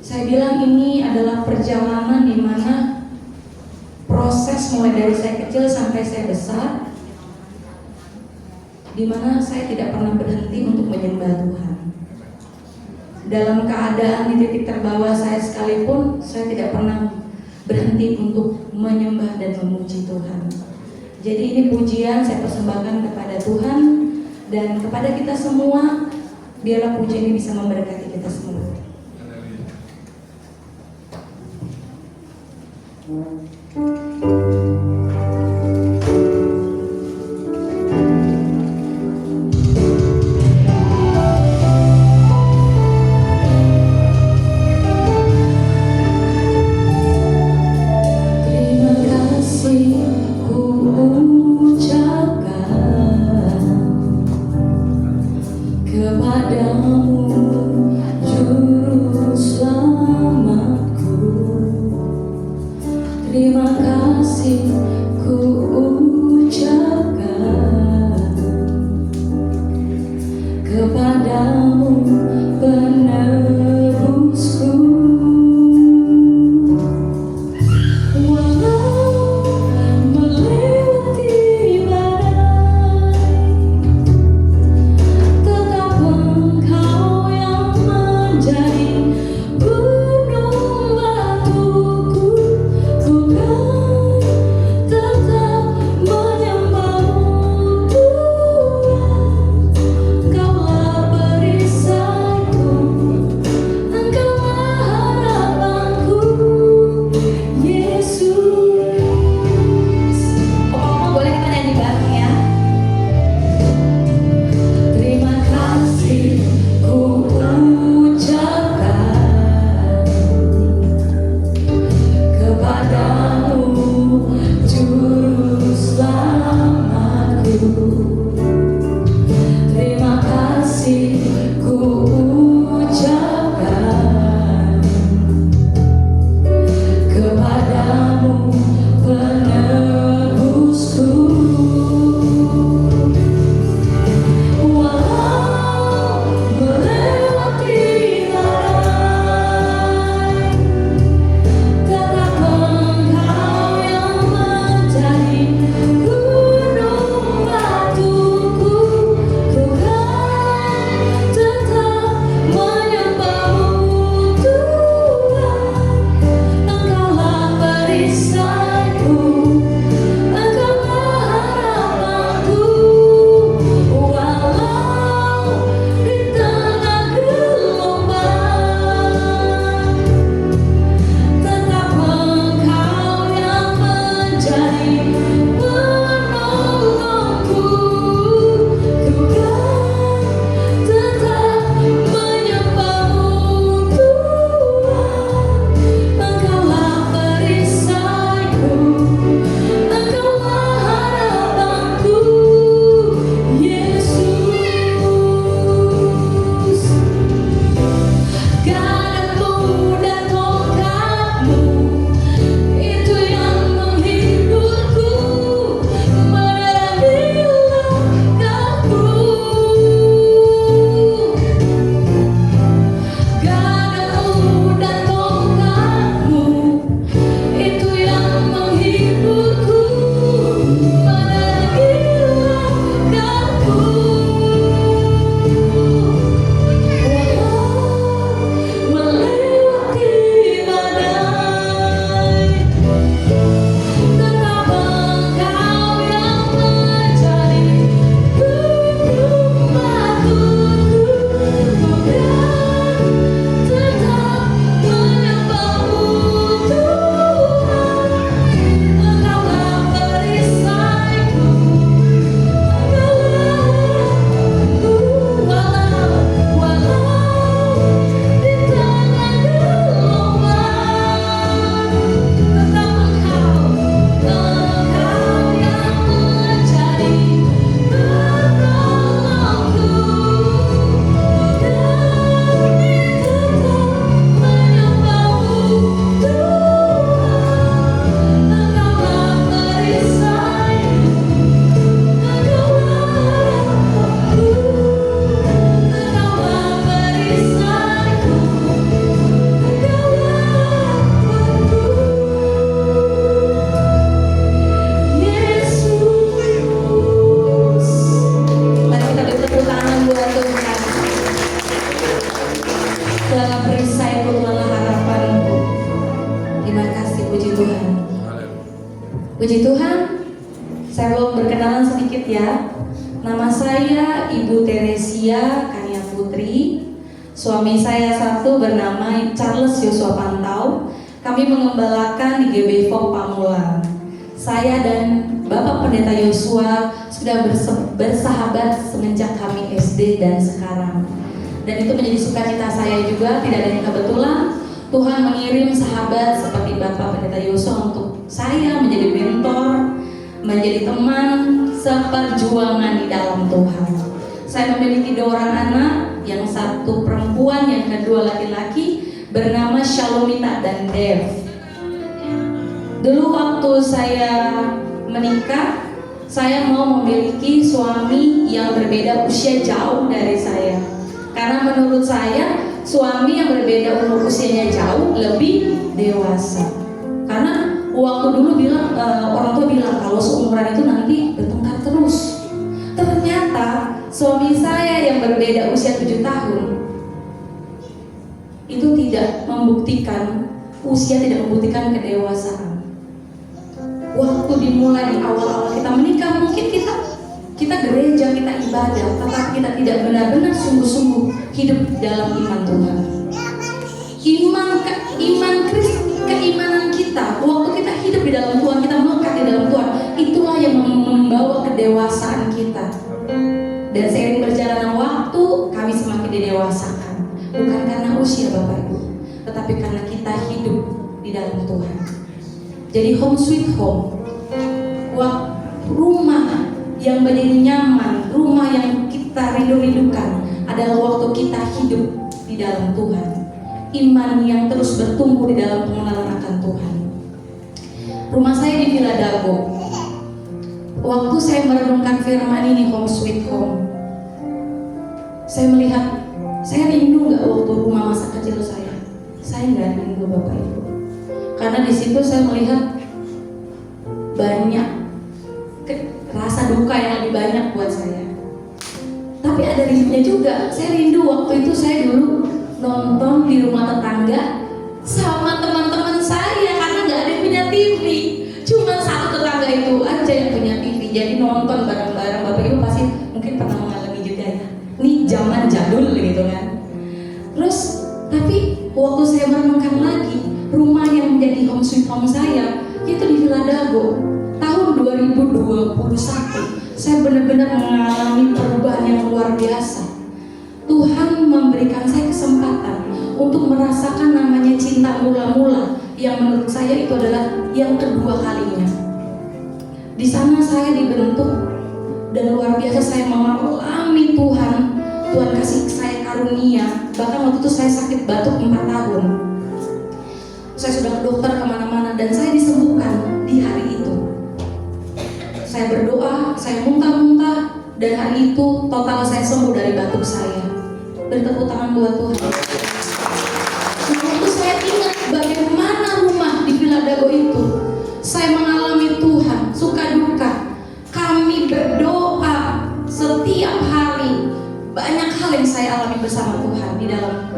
Saya bilang ini adalah perjalanan di mana proses mulai dari saya kecil sampai saya besar, di mana saya tidak pernah berhenti untuk menyembah Tuhan. Dalam keadaan di titik terbawah saya sekalipun, saya tidak pernah berhenti untuk menyembah dan memuji Tuhan. Jadi ini pujian saya persembahkan kepada Tuhan dan kepada kita semua. Biarlah pujian ini bisa memberkati kita semua. Kepadamu Telah perisai telah harapanku. Terima kasih, puji Tuhan. Puji Tuhan. Saya belum berkenalan sedikit ya. Nama saya Ibu Teresia Kania Putri. Suami saya satu bernama Charles Yosua Pantau. Kami mengembalakan di GB Fok Pamulang. Saya dan Bapak Pendeta Yosua sudah bersahabat semenjak kami SD dan sekarang. Dan itu menjadi sukacita saya juga. Tidak ada yang kebetulan. Tuhan mengirim sahabat seperti Bapak Pendeta Yosua untuk saya menjadi mentor, menjadi teman seperjuangan di dalam Tuhan. Saya memiliki 2 orang anak, yang satu perempuan, yang kedua laki-laki, bernama Shalomita dan Dev. Dulu waktu saya menikah, saya mau memiliki suami yang berbeda usia jauh dari saya. Karena menurut saya, suami yang berbeda umur usianya jauh lebih dewasa. Karena waktu dulu bilang, orang tua bilang kalau seumuran itu nanti bertengkar terus. Ternyata suami saya yang berbeda usia 7 tahun itu tidak membuktikan, usia tidak membuktikan kedewasaan. Waktu dimulai di awal-awal kita menikah, mungkin kita gereja, kita ibadah, tetapi kita tidak benar-benar sungguh-sungguh hidup dalam iman Tuhan. Keimanan kita, waktu kita hidup di dalam Tuhan, kita melekat di dalam Tuhan, itulah yang membawa kedewasaan kita. Dan seiring berjalannya waktu, kami semakin didewasakan. Bukan karena usia Bapak Ibu, tetapi karena kita hidup di dalam Tuhan. Jadi home sweet home, rumah yang menjadi nyaman, rumah yang kita rindu-rindukan adalah waktu kita hidup di dalam Tuhan. Iman yang terus bertumbuh di dalam pengenalan akan Tuhan. Rumah saya di Villa Dago. Waktu saya merenungkan firman ini, home sweet home, saya melihat, saya rindu nggak waktu rumah masa kecil saya? Saya nggak rindu Bapak Ibu. Karena di situ saya melihat banyak rasa duka yang lebih banyak buat saya. Tapi ada rindunya juga. Saya rindu waktu itu saya dulu nonton di rumah tetangga sama teman-teman saya karena nggak ada yang punya TV. Cuma satu tetangga itu aja yang punya TV. Jadi nonton bareng-bareng. Bapak Ibu pasti mungkin pernah mengalami juga ya. Ini zaman jadul gitu kan. Terus tapi waktu saya merenungkan lagi, rumah yang menjadi home sweet home saya itu di Villa Dago. Tahun 2021 saya benar-benar mengalami perubahan yang luar biasa. Tuhan memberikan saya kesempatan untuk merasakan namanya cinta mula-mula, yang menurut saya itu adalah yang kedua kalinya. Di sana saya dibentuk dan luar biasa saya mengalami Tuhan kasih saya karunia. Bahkan waktu itu saya sakit batuk 4 tahun. Saya sudah ke dokter kemana-mana dan saya disembuhkan di hari itu. Saya berdoa, saya muntah-muntah, dan hari itu total saya sembuh dari batuk saya. Bertepuk tangan buat Tuhan. Waktu saya ingat bagaimana rumah di Villa Dago itu, saya mengalami Tuhan, suka duka. Kami berdoa setiap hari. Banyak hal yang saya alami bersama Tuhan di dalam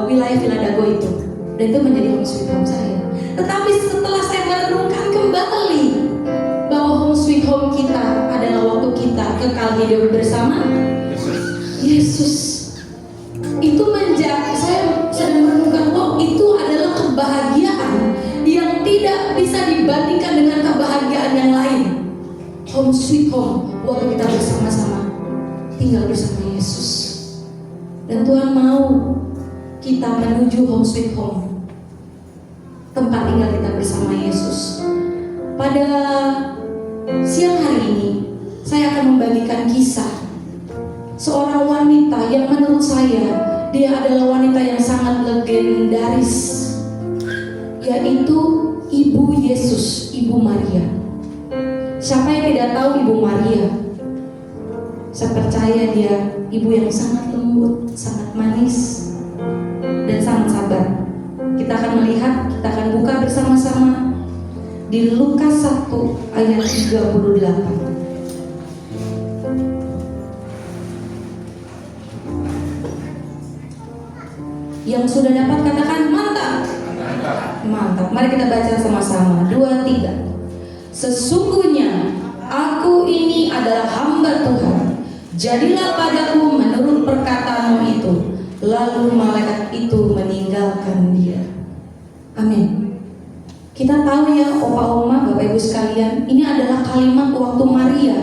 wilayah Villa Dago itu. Dan itu menjadi home sweet home saya. Tetapi setelah saya merenungkan kembali bahwa home sweet home kita adalah waktu kita kekal hidup bersama Yesus, itu saya sedang merenungkan, oh itu adalah kebahagiaan yang tidak bisa dibandingkan dengan kebahagiaan yang lain. Home sweet home, waktu kita bersama-sama tinggal bersama Yesus. Dan Tuhan mau kita menuju home sweet home, tempat tinggal kita bersama Yesus. Pada siang hari ini saya akan membagikan kisah seorang wanita yang menurut saya dia adalah wanita yang sangat legendaris, yaitu Ibu Yesus, Ibu Maria. Siapa yang tidak tahu Ibu Maria? Saya percaya dia ibu yang sangat lembut, sangat manis, dan sangat sabar. Kita akan melihat, kita akan buka bersama-sama di Lukas 1 ayat 38. Yang sudah dapat katakan mantap. Mantap. Mari kita baca sama-sama. 2, 3. Sesungguhnya aku ini adalah hamba Tuhan. Jadilah padaku menurut perkataanmu itu. Lalu malaikat itu meninggalkan dia. Amin. Kita tahu ya, opa oma, bapak ibu sekalian, ini adalah kalimat waktu Maria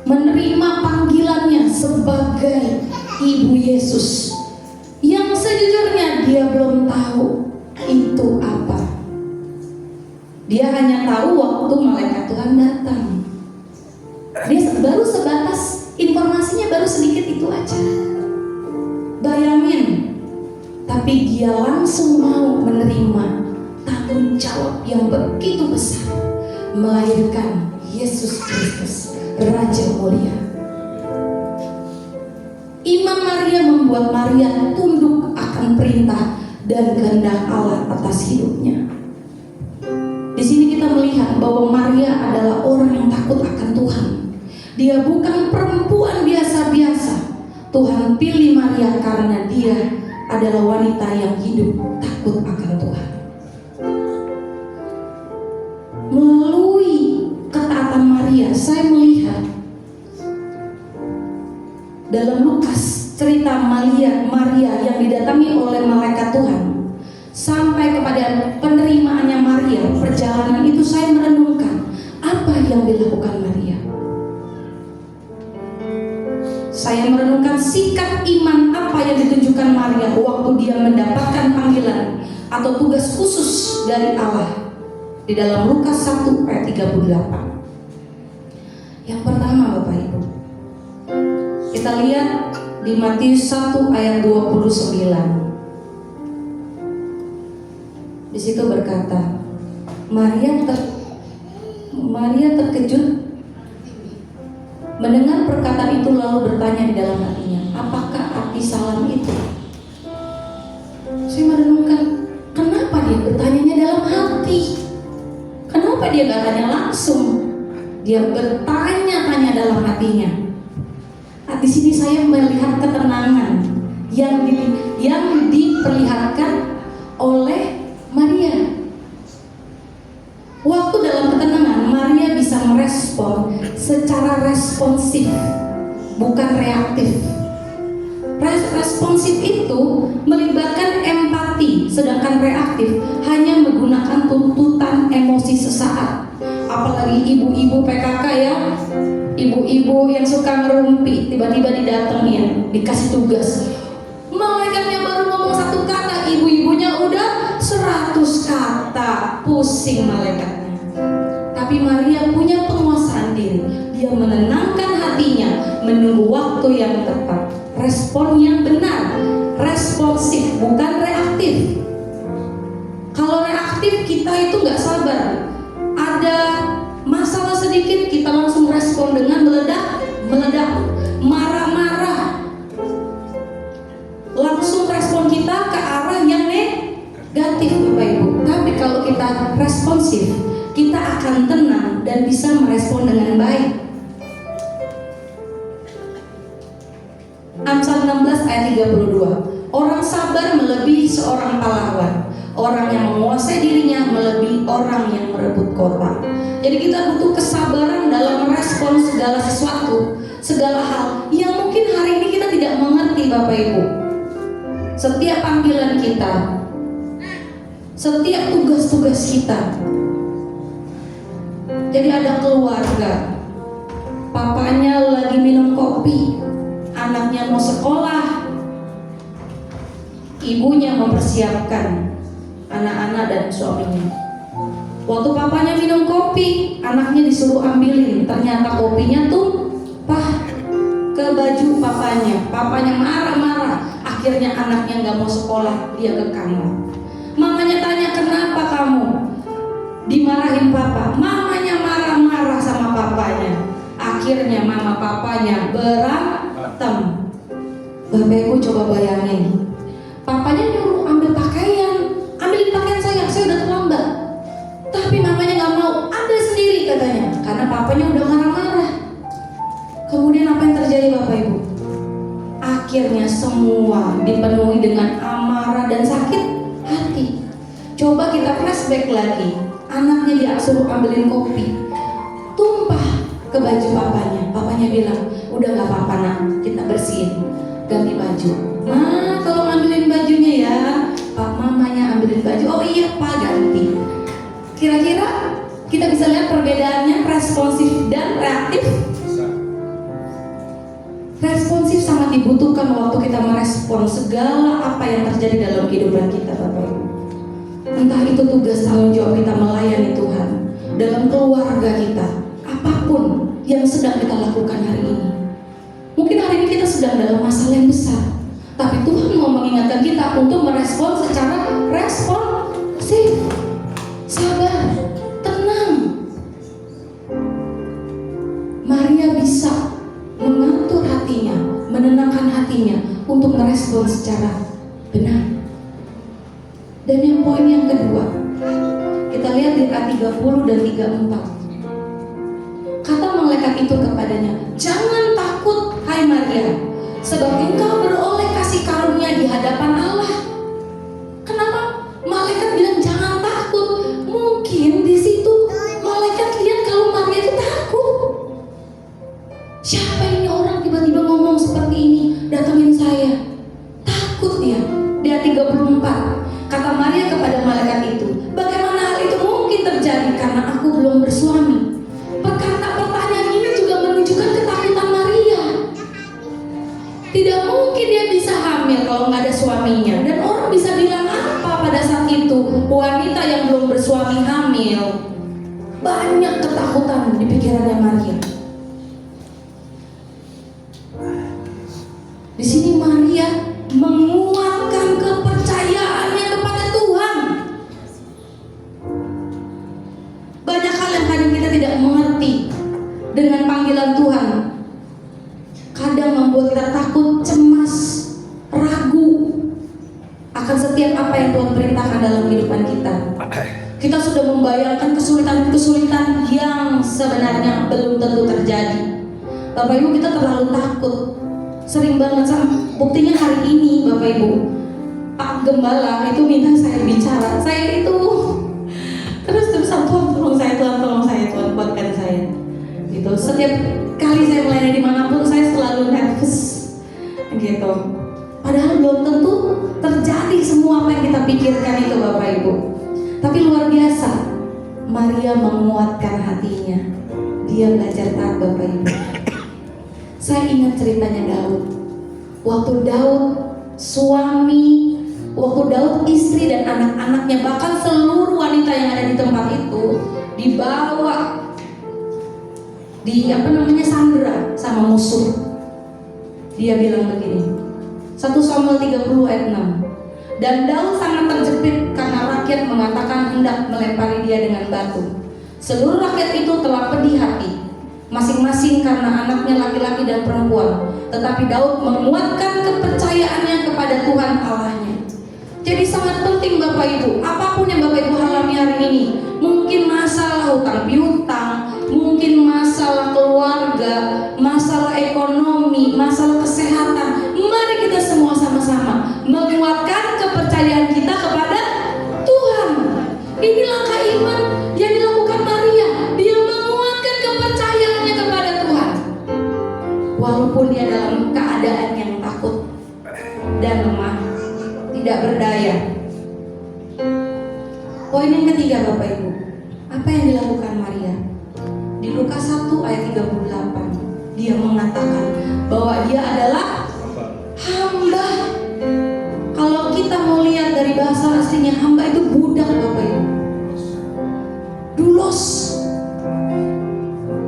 menerima panggilannya sebagai Ibu Yesus, yang sejujurnya dia belum tahu itu apa. Dia hanya tahu waktu malaikat Tuhan datang. Dia baru sebatas informasinya, baru sedikit itu aja. Bayangin, tapi dia langsung mau menerima tanggung jawab yang begitu besar, melahirkan Yesus Kristus, Raja Mulia. Iman Maria membuat Maria tunduk akan perintah dan kehendak Allah atas hidupnya. Di sini kita melihat bahwa Maria adalah orang yang takut akan Tuhan. Dia bukan perempuan biasa-biasa. Tuhan pilih Maria karena dia adalah wanita yang hidup takut akan Tuhan. Melalui ketaatan Maria, saya melihat dalam Lukas cerita Maria yang didatangi oleh malaikat Tuhan sampai kepada penerimaannya Maria. Perjalanan itu saya merenungkan apa yang dilakukan Maria. Saya merenungkan sikap iman apa yang ditunjukkan Maria waktu dia mendapatkan panggilan atau tugas khusus dari Allah di dalam Lukas 1 ayat 38. Yang pertama, Bapak Ibu, kita lihat di Matius 1 ayat 29. Di situ berkata, Maria terkejut mendengar perkataan itu, lalu bertanya di dalam hatinya, apakah arti salam itu? Saya merenungkan, kenapa dia bertanyanya dalam hati? Kenapa dia gak tanya langsung? Dia bertanya-tanya dalam hatinya. Nah, di sini saya melihat ketenangan yang diperlihatkan oleh Maria. Waktu dalam ketenangan, Maria bisa merespon secara responsif, bukan reaktif. Responsif itu melibatkan empati, sedangkan reaktif hanya menggunakan tuntutan emosi sesaat. Apalagi ibu-ibu PKK ya, ibu-ibu yang suka ngerumpi, tiba-tiba didatengin, dikasih tugas. Malaikatnya baru ngomong satu kata, ibu-ibunya udah 100 kata, pusing malaikatnya. Tapi Maria punya penguasaan diri. Dia menenangkan hatinya, menunggu waktu yang tepat, respon yang benar, responsif, bukan reaktif. Kalau reaktif kita itu nggak sabar. Ada masalah sedikit kita langsung respon dengan meledak, marah-marah. Langsung respon kita ke arah yang negatif, Bapak Ibu. Tapi kalau kita responsif, kita akan tenang dan bisa merespon dengan baik. Amsal 16 ayat 32. Orang sabar melebihi seorang pahlawan. Orang yang menguasai dirinya melebihi orang yang merebut kota. Jadi kita butuh kesabaran dalam merespon segala sesuatu, segala hal yang mungkin hari ini kita tidak mengerti, Bapak Ibu. Setiap panggilan kita, setiap tugas-tugas kita. Jadi ada keluarga, papanya lagi minum kopi, anaknya mau sekolah, ibunya mempersiapkan anak-anak dan suaminya. Waktu papanya minum kopi, anaknya disuruh ambilin, ternyata kopinya tumpah ke baju papanya. Papanya marah-marah, akhirnya anaknya gak mau sekolah, dia ke kamar. Mamanya tanya, kenapa kamu? Dimarahin papa. Mamanya marah-marah sama papanya. Akhirnya mama papanya berantem. Bapak Ibu coba bayangin, papanya nyuruh ambilin pakaian saya udah terlambat. Tapi mamanya gak mau, ambil sendiri katanya, karena papanya udah marah-marah. Kemudian apa yang terjadi, Bapak Ibu? akhirnya semua dipenuhi dengan amarah dan sakit hati. Coba kita flashback lagi, anaknya disuruh ambilin kopi, tumpah ke baju papanya. Papanya bilang, udah gak apa-apa nak, kita bersihin, ganti baju. Ma, tolong ambilin bajunya ya. Pak, mamanya ambilin baju. Oh iya pak, ganti. Kira-kira kita bisa lihat perbedaannya responsif dan reaktif. Responsif sangat dibutuhkan waktu kita merespon segala apa yang terjadi dalam kehidupan kita, Bapak Ibu. Entah itu tugas tanggung jawab kita melayani Tuhan, dalam keluarga kita, apapun yang sedang kita lakukan hari ini. Mungkin hari ini kita sedang dalam masalah yang besar, tapi Tuhan mau mengingatkan kita untuk merespon secara responsif, sabar, tenang. Maria bisa mengatur hatinya, menenangkan hatinya untuk merespon secara benar. Dan yang poin yang kedua, kita lihat di ayat 30 dan 34. Kata malaikat itu kepadanya, jangan takut hai Maria, sebab engkau beroleh kasih karunia di hadapan Allah. Kenapa malaikat bilang jangan takut? Mungkin di situ malaikat lihat kalau Maria itu takut. Siapa ini orang tiba-tiba ngomong seperti ini, datangin saya. Takut dia. Di ayat 34, kata Maria kepada malaikat itu, bagaimana hal itu mungkin terjadi karena aku belum bersuami? Pertanyaan ini juga menunjukkan ketakutan Maria. Tidak mungkin dia bisa hamil kalau nggak ada suaminya. Dan orang bisa bilang apa pada saat itu? Wanita yang belum bersuami hamil. Banyak ketakutan di pikirannya Maria. Di sini Maria menguatkan kepercayaannya kepada Tuhan. Banyak hal yang kadang kita tidak mengerti dengan panggilan Tuhan. Kadang membuat kita takut, cemas, ragu akan setiap apa yang Tuhan perintahkan dalam kehidupan kita. Kita sudah membayangkan kesulitan-kesulitan yang sebenarnya belum tentu terjadi. Bapak Ibu, kita terlalu takut. Sering banget, buktinya hari ini Bapak Ibu, Pak Gembala itu minta saya bicara. Saya itu terus-terusan, Tuhan tolong saya, Tuhan kuatkan saya. Gitu. Setiap kali saya melayani dimanapun saya selalu nervous. Gitu. Padahal belum tentu terjadi semua apa yang kita pikirkan itu Bapak Ibu. Tapi luar biasa, Maria menguatkan hatinya. Dia belajar taat Bapak Ibu. Saya ingat ceritanya Daud. Waktu Daud suami, waktu Daud istri dan anak-anaknya, bahkan seluruh wanita yang ada di tempat itu dibawa sandera sama musuh. Dia bilang begini, 1 Samuel 30 ayat 6. Dan Daud sangat terjepit karena rakyat mengatakan hendak melempari dia dengan batu. Seluruh rakyat itu telah pedih hati, masing-masing karena anaknya laki-laki dan perempuan. Tetapi Daud menguatkan kepercayaannya kepada Tuhan Allahnya. Jadi sangat penting Bapak Ibu, apapun yang Bapak Ibu alami hari ini, mungkin masalah hutang piutang, mungkin masalah keluarga, masalah ekonomi, masalah kesehatan, mari kita semua sama-sama menguatkan kepercayaan kita kepada Tuhan. Ini langkah iman yang dilakukan Maria. Dia menguatkan kepercayaannya kepada Tuhan, walaupun dia dalam keadaan yang takut dan lemah, tidak berdaya. Poin yang ketiga Bapak Ibu, apa yang dilakukan Maria? Di Lukas 1 ayat 38, dia mengatakan bahwa dia adalah hamba. Kalau kita mau lihat dari bahasa aslinya, hamba itu budak Bapak Ibu. Dulos.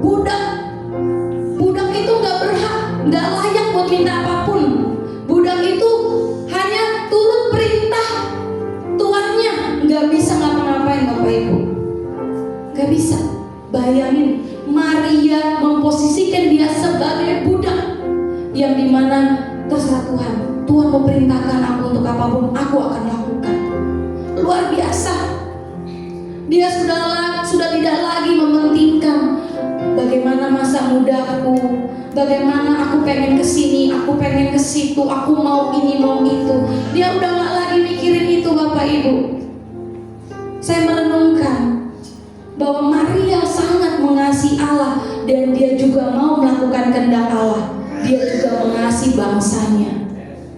Budak itu gak berhak, gak layak buat minta apapun. Budak itu hanya turut perintah tuannya, gak bisa ngapa-ngapain Bapak Ibu. Gak bisa. Bayangin, Maria memposisikan dia sebagai budak, yang dimana terserah Tuhan. Tuhan memerintahkan aku untuk apapun, aku akan lakukan. Luar biasa. Dia sudah tidak lagi mementingkan bagaimana masa mudaku, bagaimana aku pengen kesini, aku pengen ke situ, aku mau ini mau itu. Dia udah gak lagi mikirin itu Bapak Ibu. Saya merenungkan bahwa Maria sangat mengasihi Allah dan dia juga mau melakukan kehendak Allah. Dia juga mengasihi bangsanya.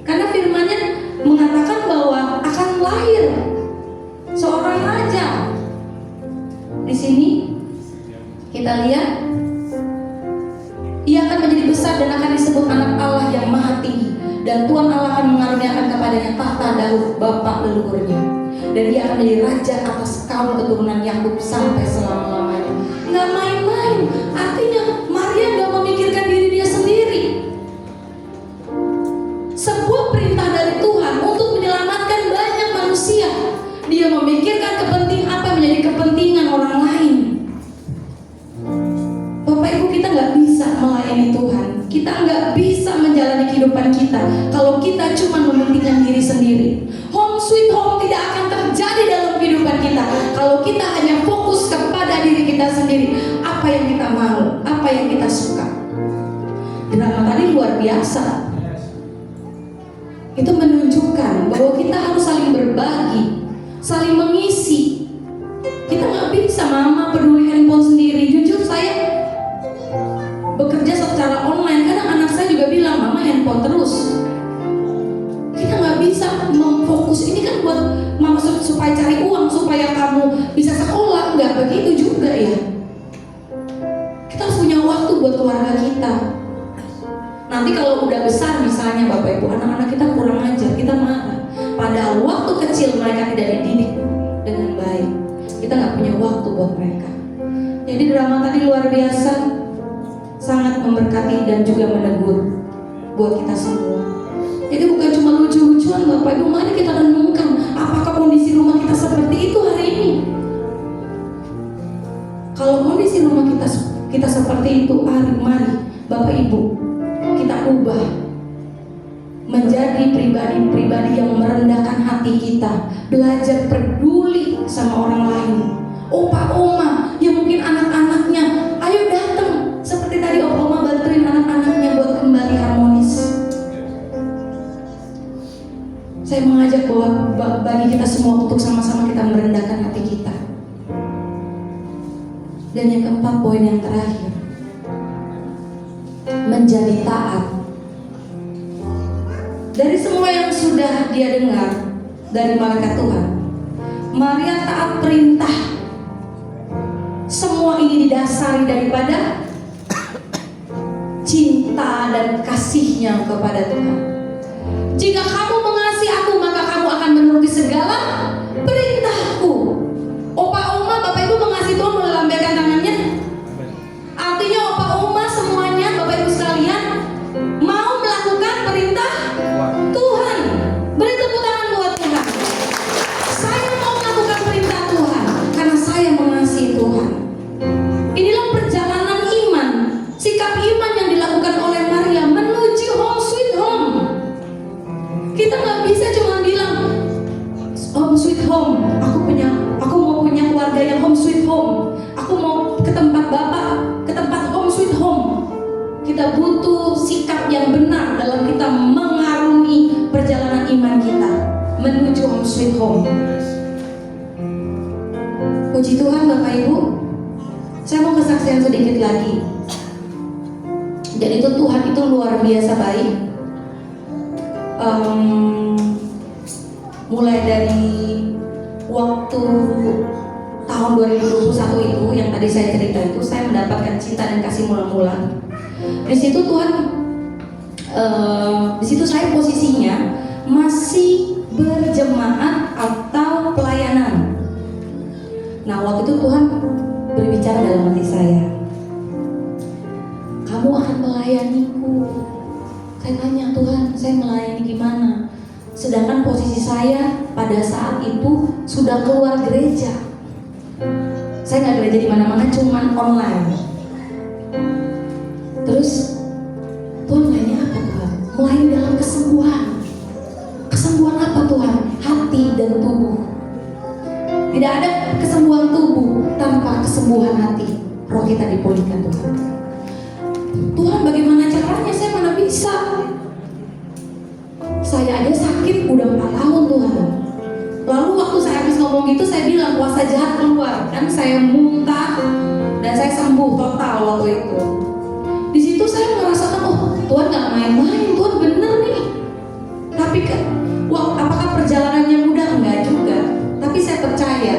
Karena firman-Nya mengatakan bahwa akan lahir seorang raja. Di sini kita lihat ia akan menjadi besar dan akan disebut anak Allah yang maha tinggi, dan Tuhan Allah akan mengaruniakan kepadanya tahta Daud bapa leluhurnya, dan dia akan menjadi raja atas kaum keturunan Yakub sampai selama-lamanya. Nggak main-main, artinya Maria nggak memikirkan diri dia sendiri. Sebuah perintah dari Tuhan untuk menyelamatkan banyak manusia. Dia memikirkan kepentingan apa yang menjadi kepentingan orang lain. Bapak Ibu, kita nggak bisa melayani Tuhan, kita nggak bisa menjalani kehidupan kita kalau kita cuma mementingkan diri sendiri. Home sweet home tidak akan terjadi dalam kehidupan kita kalau kita hanya fokus kepada diri kita sendiri. Apa yang kita mau, apa yang kita suka. Drama tadi luar biasa. Itu menunjukkan bahwa kita harus saling berbagi, saling mengisi. Kita nggak bisa mama peduli handphone sendiri. Jujur saya bekerja secara online, kadang anak saya juga bilang mama handphone terus. Kita nggak bisa memfokus, ini kan buat mama supaya cari uang, supaya kamu bisa sekolah. Nggak begitu juga ya. Kita harus punya waktu buat keluarga kita. Nanti kalau udah besar misalnya Bapak Ibu, anak-anak kita kurang ajar, kita marah. Padahal waktu kecil mereka tidak dididik dengan baik, kita nggak punya waktu buat mereka. Jadi drama tadi luar biasa, sangat memberkati dan juga menegur buat kita semua. Jadi bukan cuma lucu-lucuan Bapak Ibu, mari kita renungkan apakah kondisi rumah kita seperti itu hari ini. Kalau kondisi rumah kita seperti itu, mari Bapak Ibu kita ubah menjadi pribadi-pribadi yang merendahkan hati kita, belajar peduli sama orang lain. Opa oma yang mungkin anak-anaknya, ayo datang. Seperti tadi opa oma bantuin anak-anaknya buat kembali harmonis. Saya mengajak bahwa bagi kita semua untuk sama-sama kita merendahkan hati kita. Dan yang keempat, poin yang terakhir, menjadi taat. Dari semua yang sudah dia dengar dari malaikat Tuhan, Maria taat perintah. Semua ini didasari daripada cinta dan kasihnya kepada Tuhan. Jika kamu mengasihi aku, maka kamu akan menuruti segala perintahku. Opa oma Bapak Ibu mengasihi Tuhan, melambaikan tangannya. Artinya opa oma semuanya Bapak Ibu sekalian mau melakukan perintah Tuhan. Beri tepuk tangan buat Tuhan. Saya mau melakukan perintah Tuhan karena saya mengasihi Tuhan. Inilah perjalanan iman, sikap iman yang dilakukan oleh Maria menuju home sweet home. Kita nggak bisa cuma bilang home sweet home. Aku mau punya keluarga yang home sweet home. Aku mau ke tempat Bapak, ke tempat home sweet home. Kita butuh sikap yang benar dalam kita mengarungi perjalanan iman kita menuju home sweet home. Puji Tuhan Bapak Ibu. Saya mau kesaksian sedikit lagi. Dan itu Tuhan itu luar biasa baik. Mulai dari waktu tahun 2021 itu yang tadi saya cerita itu, saya mendapatkan cinta dan kasih mula-mula. Di situ Tuhan, di situ saya posisinya masih berjemaat atau pelayanan. Nah waktu itu Tuhan berbicara dalam hati saya, kamu akan melayaniku. Saya tanya, Tuhan, saya melayani gimana? Sedangkan posisi saya pada saat itu sudah keluar gereja. Saya nggak gereja di mana-mana, cuman online. Terus Tuhan melayani apa Tuhan? Melayani dalam kesembuhan. Kesembuhan apa Tuhan? Hati dan tubuh. Tidak ada kesembuhan tubuh tanpa kesembuhan hati. roh kita dipulihkan Tuhan. Tuhan, bagaimana caranya? Saya mana bisa. Saya aja sakit udah 4 tahun Tuhan. Lalu waktu saya habis ngomong gitu, saya bilang kuasa jahat keluar. Kan saya muntah dan saya sembuh total waktu itu. Di situ saya merasakan, oh Tuhan gak main-main, Tuhan bener nih. Tapi wah, apakah perjalanannya mudah? Enggak juga. Tapi saya percaya.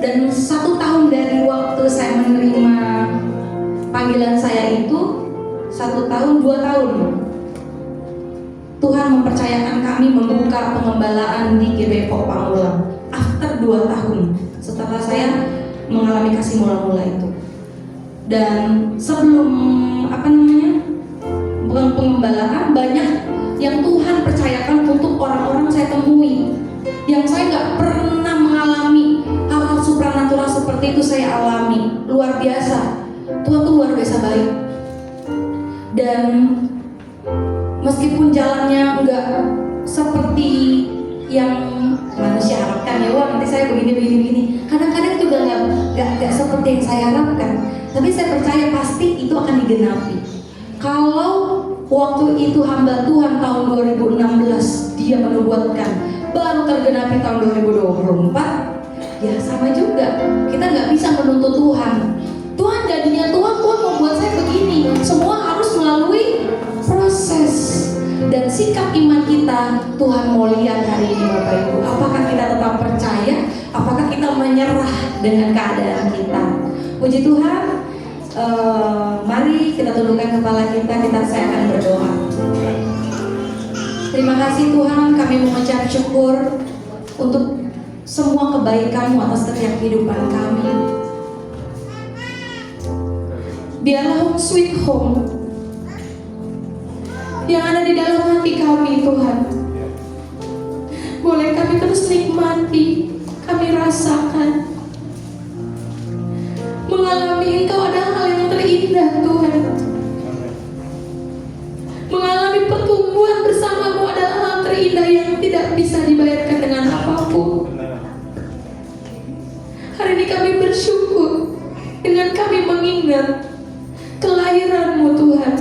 Dan 1 tahun dari waktu saya menerima panggilan saya itu, 1 tahun, 2 tahun, Tuhan mempercayakan kami membuka pengembalaan di GBI Pamulang. After 2 tahun setelah saya mengalami kasih mula-mula itu. Dan sebelum pengembalaan, banyak yang Tuhan percayakan untuk orang-orang saya temui, yang saya nggak pernah mengalami hal-hal supranatural seperti itu. Saya alami luar biasa. Tuhan tuh luar biasa baik. Dan meskipun jalannya nggak seperti yang manusia harapkan, ya wah nanti saya begini. Kadang-kadang juga nggak seperti yang saya harapkan. Tapi saya percaya pasti itu akan digenapi. Kalau waktu itu hamba Tuhan tahun 2016 dia menubuatkan, baru tergenapi tahun 2024, ya sama juga. Kita nggak bisa menuntut Tuhan. Tuhan jadinya Tuhan mau buat saya begini. Semua harus melalui proses dan sikap iman kita. Tuhan mau lihat hari ini Bapak Ibu, apakah kita tetap percaya, apakah kita menyerah dengan keadaan kita. Puji Tuhan. Mari kita tundukkan kepala kita saya akan berdoa. Terima kasih Tuhan, kami mengucap syukur untuk semua kebaikan-Mu atas setiap kehidupan kami. Biarlah Home Sweet Home yang ada di dalam hati kami Tuhan, boleh kami terus nikmati, kami rasakan, mengalami Engkau ada hal yang terindah Tuhan. Mengalami pertumbuhan bersama-Mu adalah hal terindah yang tidak bisa dibayarkan dengan apapun. Hari ini kami bersyukur dengan kami mengingat kelahiran-Mu Tuhan,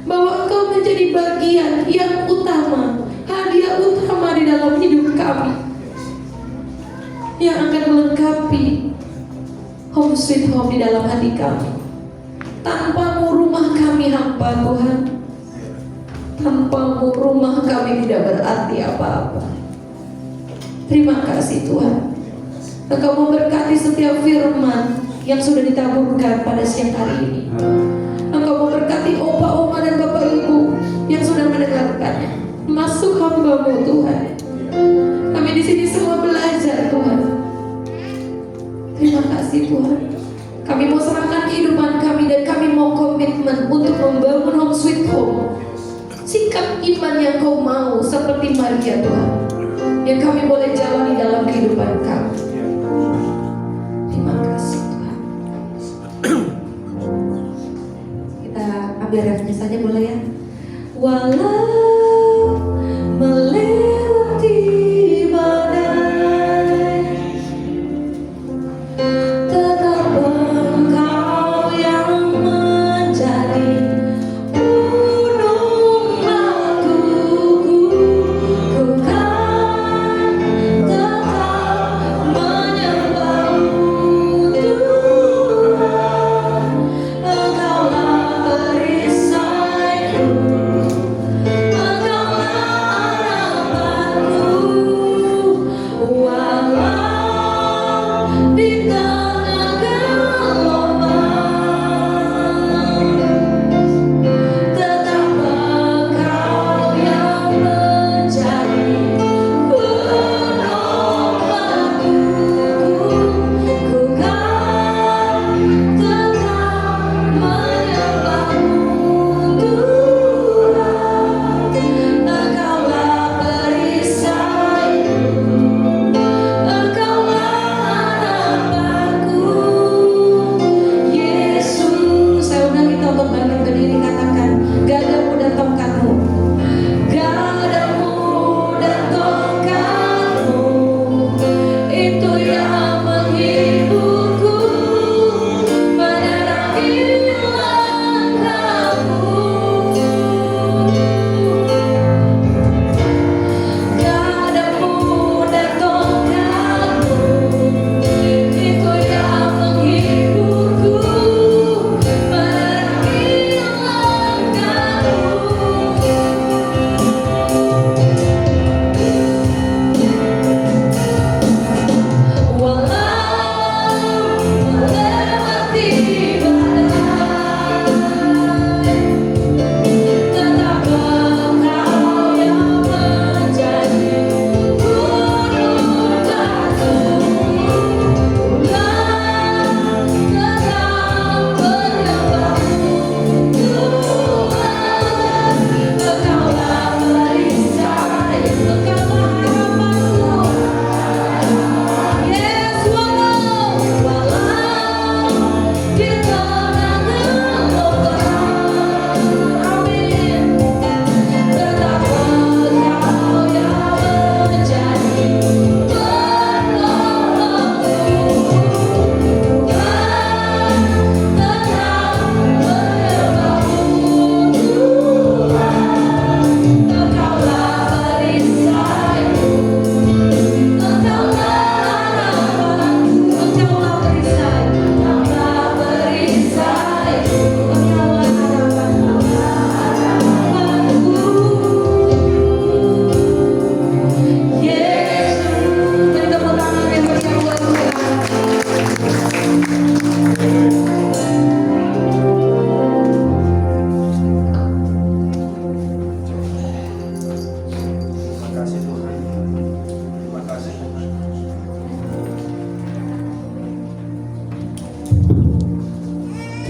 bahwa Engkau menjadi bagian yang utama, hadiah utama di dalam hidup kami, yang akan melengkapi Home Sweet Home di dalam hati kami. Tanpa-Mu rumah kami hampa Tuhan. Tanpa-Mu rumah kami tidak berarti apa-apa. Terima kasih Tuhan. Engkau memberkati setiap firman yang sudah ditaburkan pada siang hari ini. Engkau memberkati opa, oma dan bapak ibu yang sudah mendengarkannya. Masuk hamba-Mu Tuhan. Kami di sini semua belajar Tuhan. Terima kasih Tuhan. Kami mau serahkan kehidupan kami dan kami mau komitmen untuk membangun Home Sweet Home. Sikap iman yang Kau mau seperti Maria Tuhan, yang kami boleh jalani dalam kehidupan kami. Terima kasih Tuhan. Kita ambil refnya saja boleh ya. Walau melewati badai, tetap Engkau yang menjadi gunung batuku. Ku kan tetap menyembah-Mu Tuhan. Engkaulah perisaiku.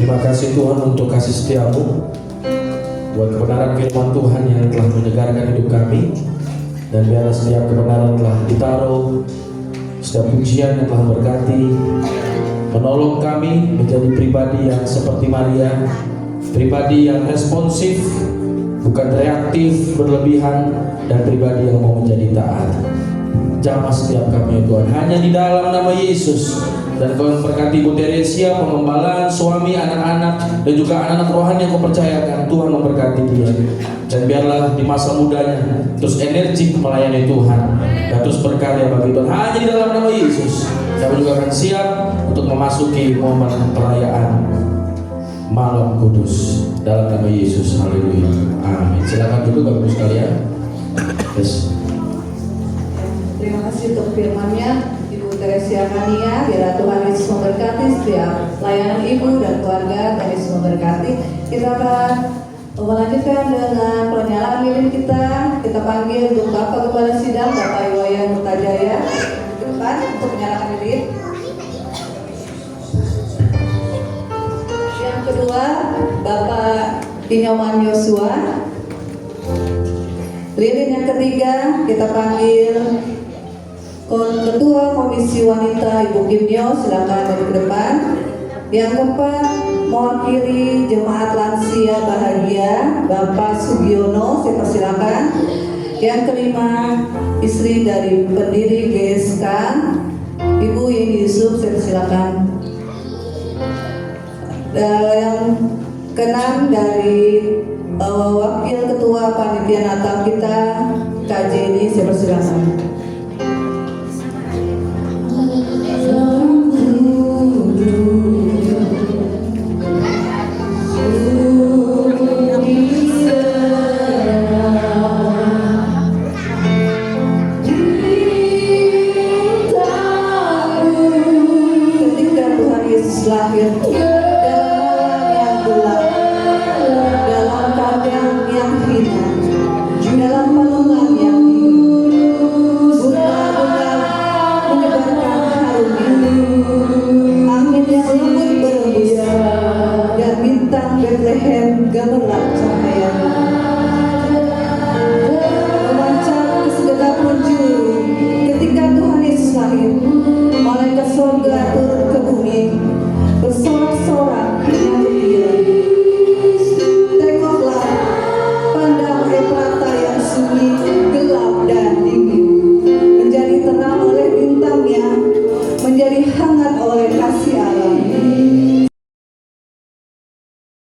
Terima kasih Tuhan untuk kasih setiamu, buat kebenaran firman Tuhan yang telah menyegarkan hidup kami. Dan biarlah setiap kebenaran telah ditaruh, setiap pujian yang telah berkati, menolong kami menjadi pribadi yang seperti Maria, pribadi yang responsif, bukan reaktif berlebihan, dan pribadi yang mau menjadi taat. Jamah setiap kami ya Tuhan, hanya di dalam nama Yesus. Dan Kau memberkati Ibu Teresia, pengembalaan, suami, anak-anak, dan juga anak-anak rohani yang Kau percayakan. Tuhan memberkati dia. Dan biarlah di masa mudanya terus energik melayani Tuhan dan terus berkarya bagi Tuhan. Hanya di dalam nama Yesus. Kami juga akan siap untuk memasuki momen perayaan Malam Kudus dalam nama Yesus. Haleluya. Amin. Silakan duduk Bapak Ibu sekalian. Yes. Terima kasih untuk firman-Nya Ibu Teresia Kania. Biarlah Tuhan Yesus memberkati setiap layanan Ibu dan keluarga. Tuhan Yesus memberkati. Kita akan melanjutkan dengan penyalaan lilin kita. Kita panggil untuk Bapak Kepala Sidang, Bapak Iwayan Murtajaya ke depan untuk menyalakan lilin. Yang kedua, Bapak Inyoman Yosua. Lilin yang ketiga kita panggil Ketua Komisi Wanita Ibu Kimnyo, silakan dari ke depan. Yang keempat, mewakili Jemaat Lansia Bahagia, Bapak Sugiono, saya persilakan. Yang kelima, istri dari pendiri GSK, Ibu Yeni Yusuf, saya persilakan. Yang keenam, dari Wakil Ketua Panitia Natal kita, Kak Jenny, saya persilakan.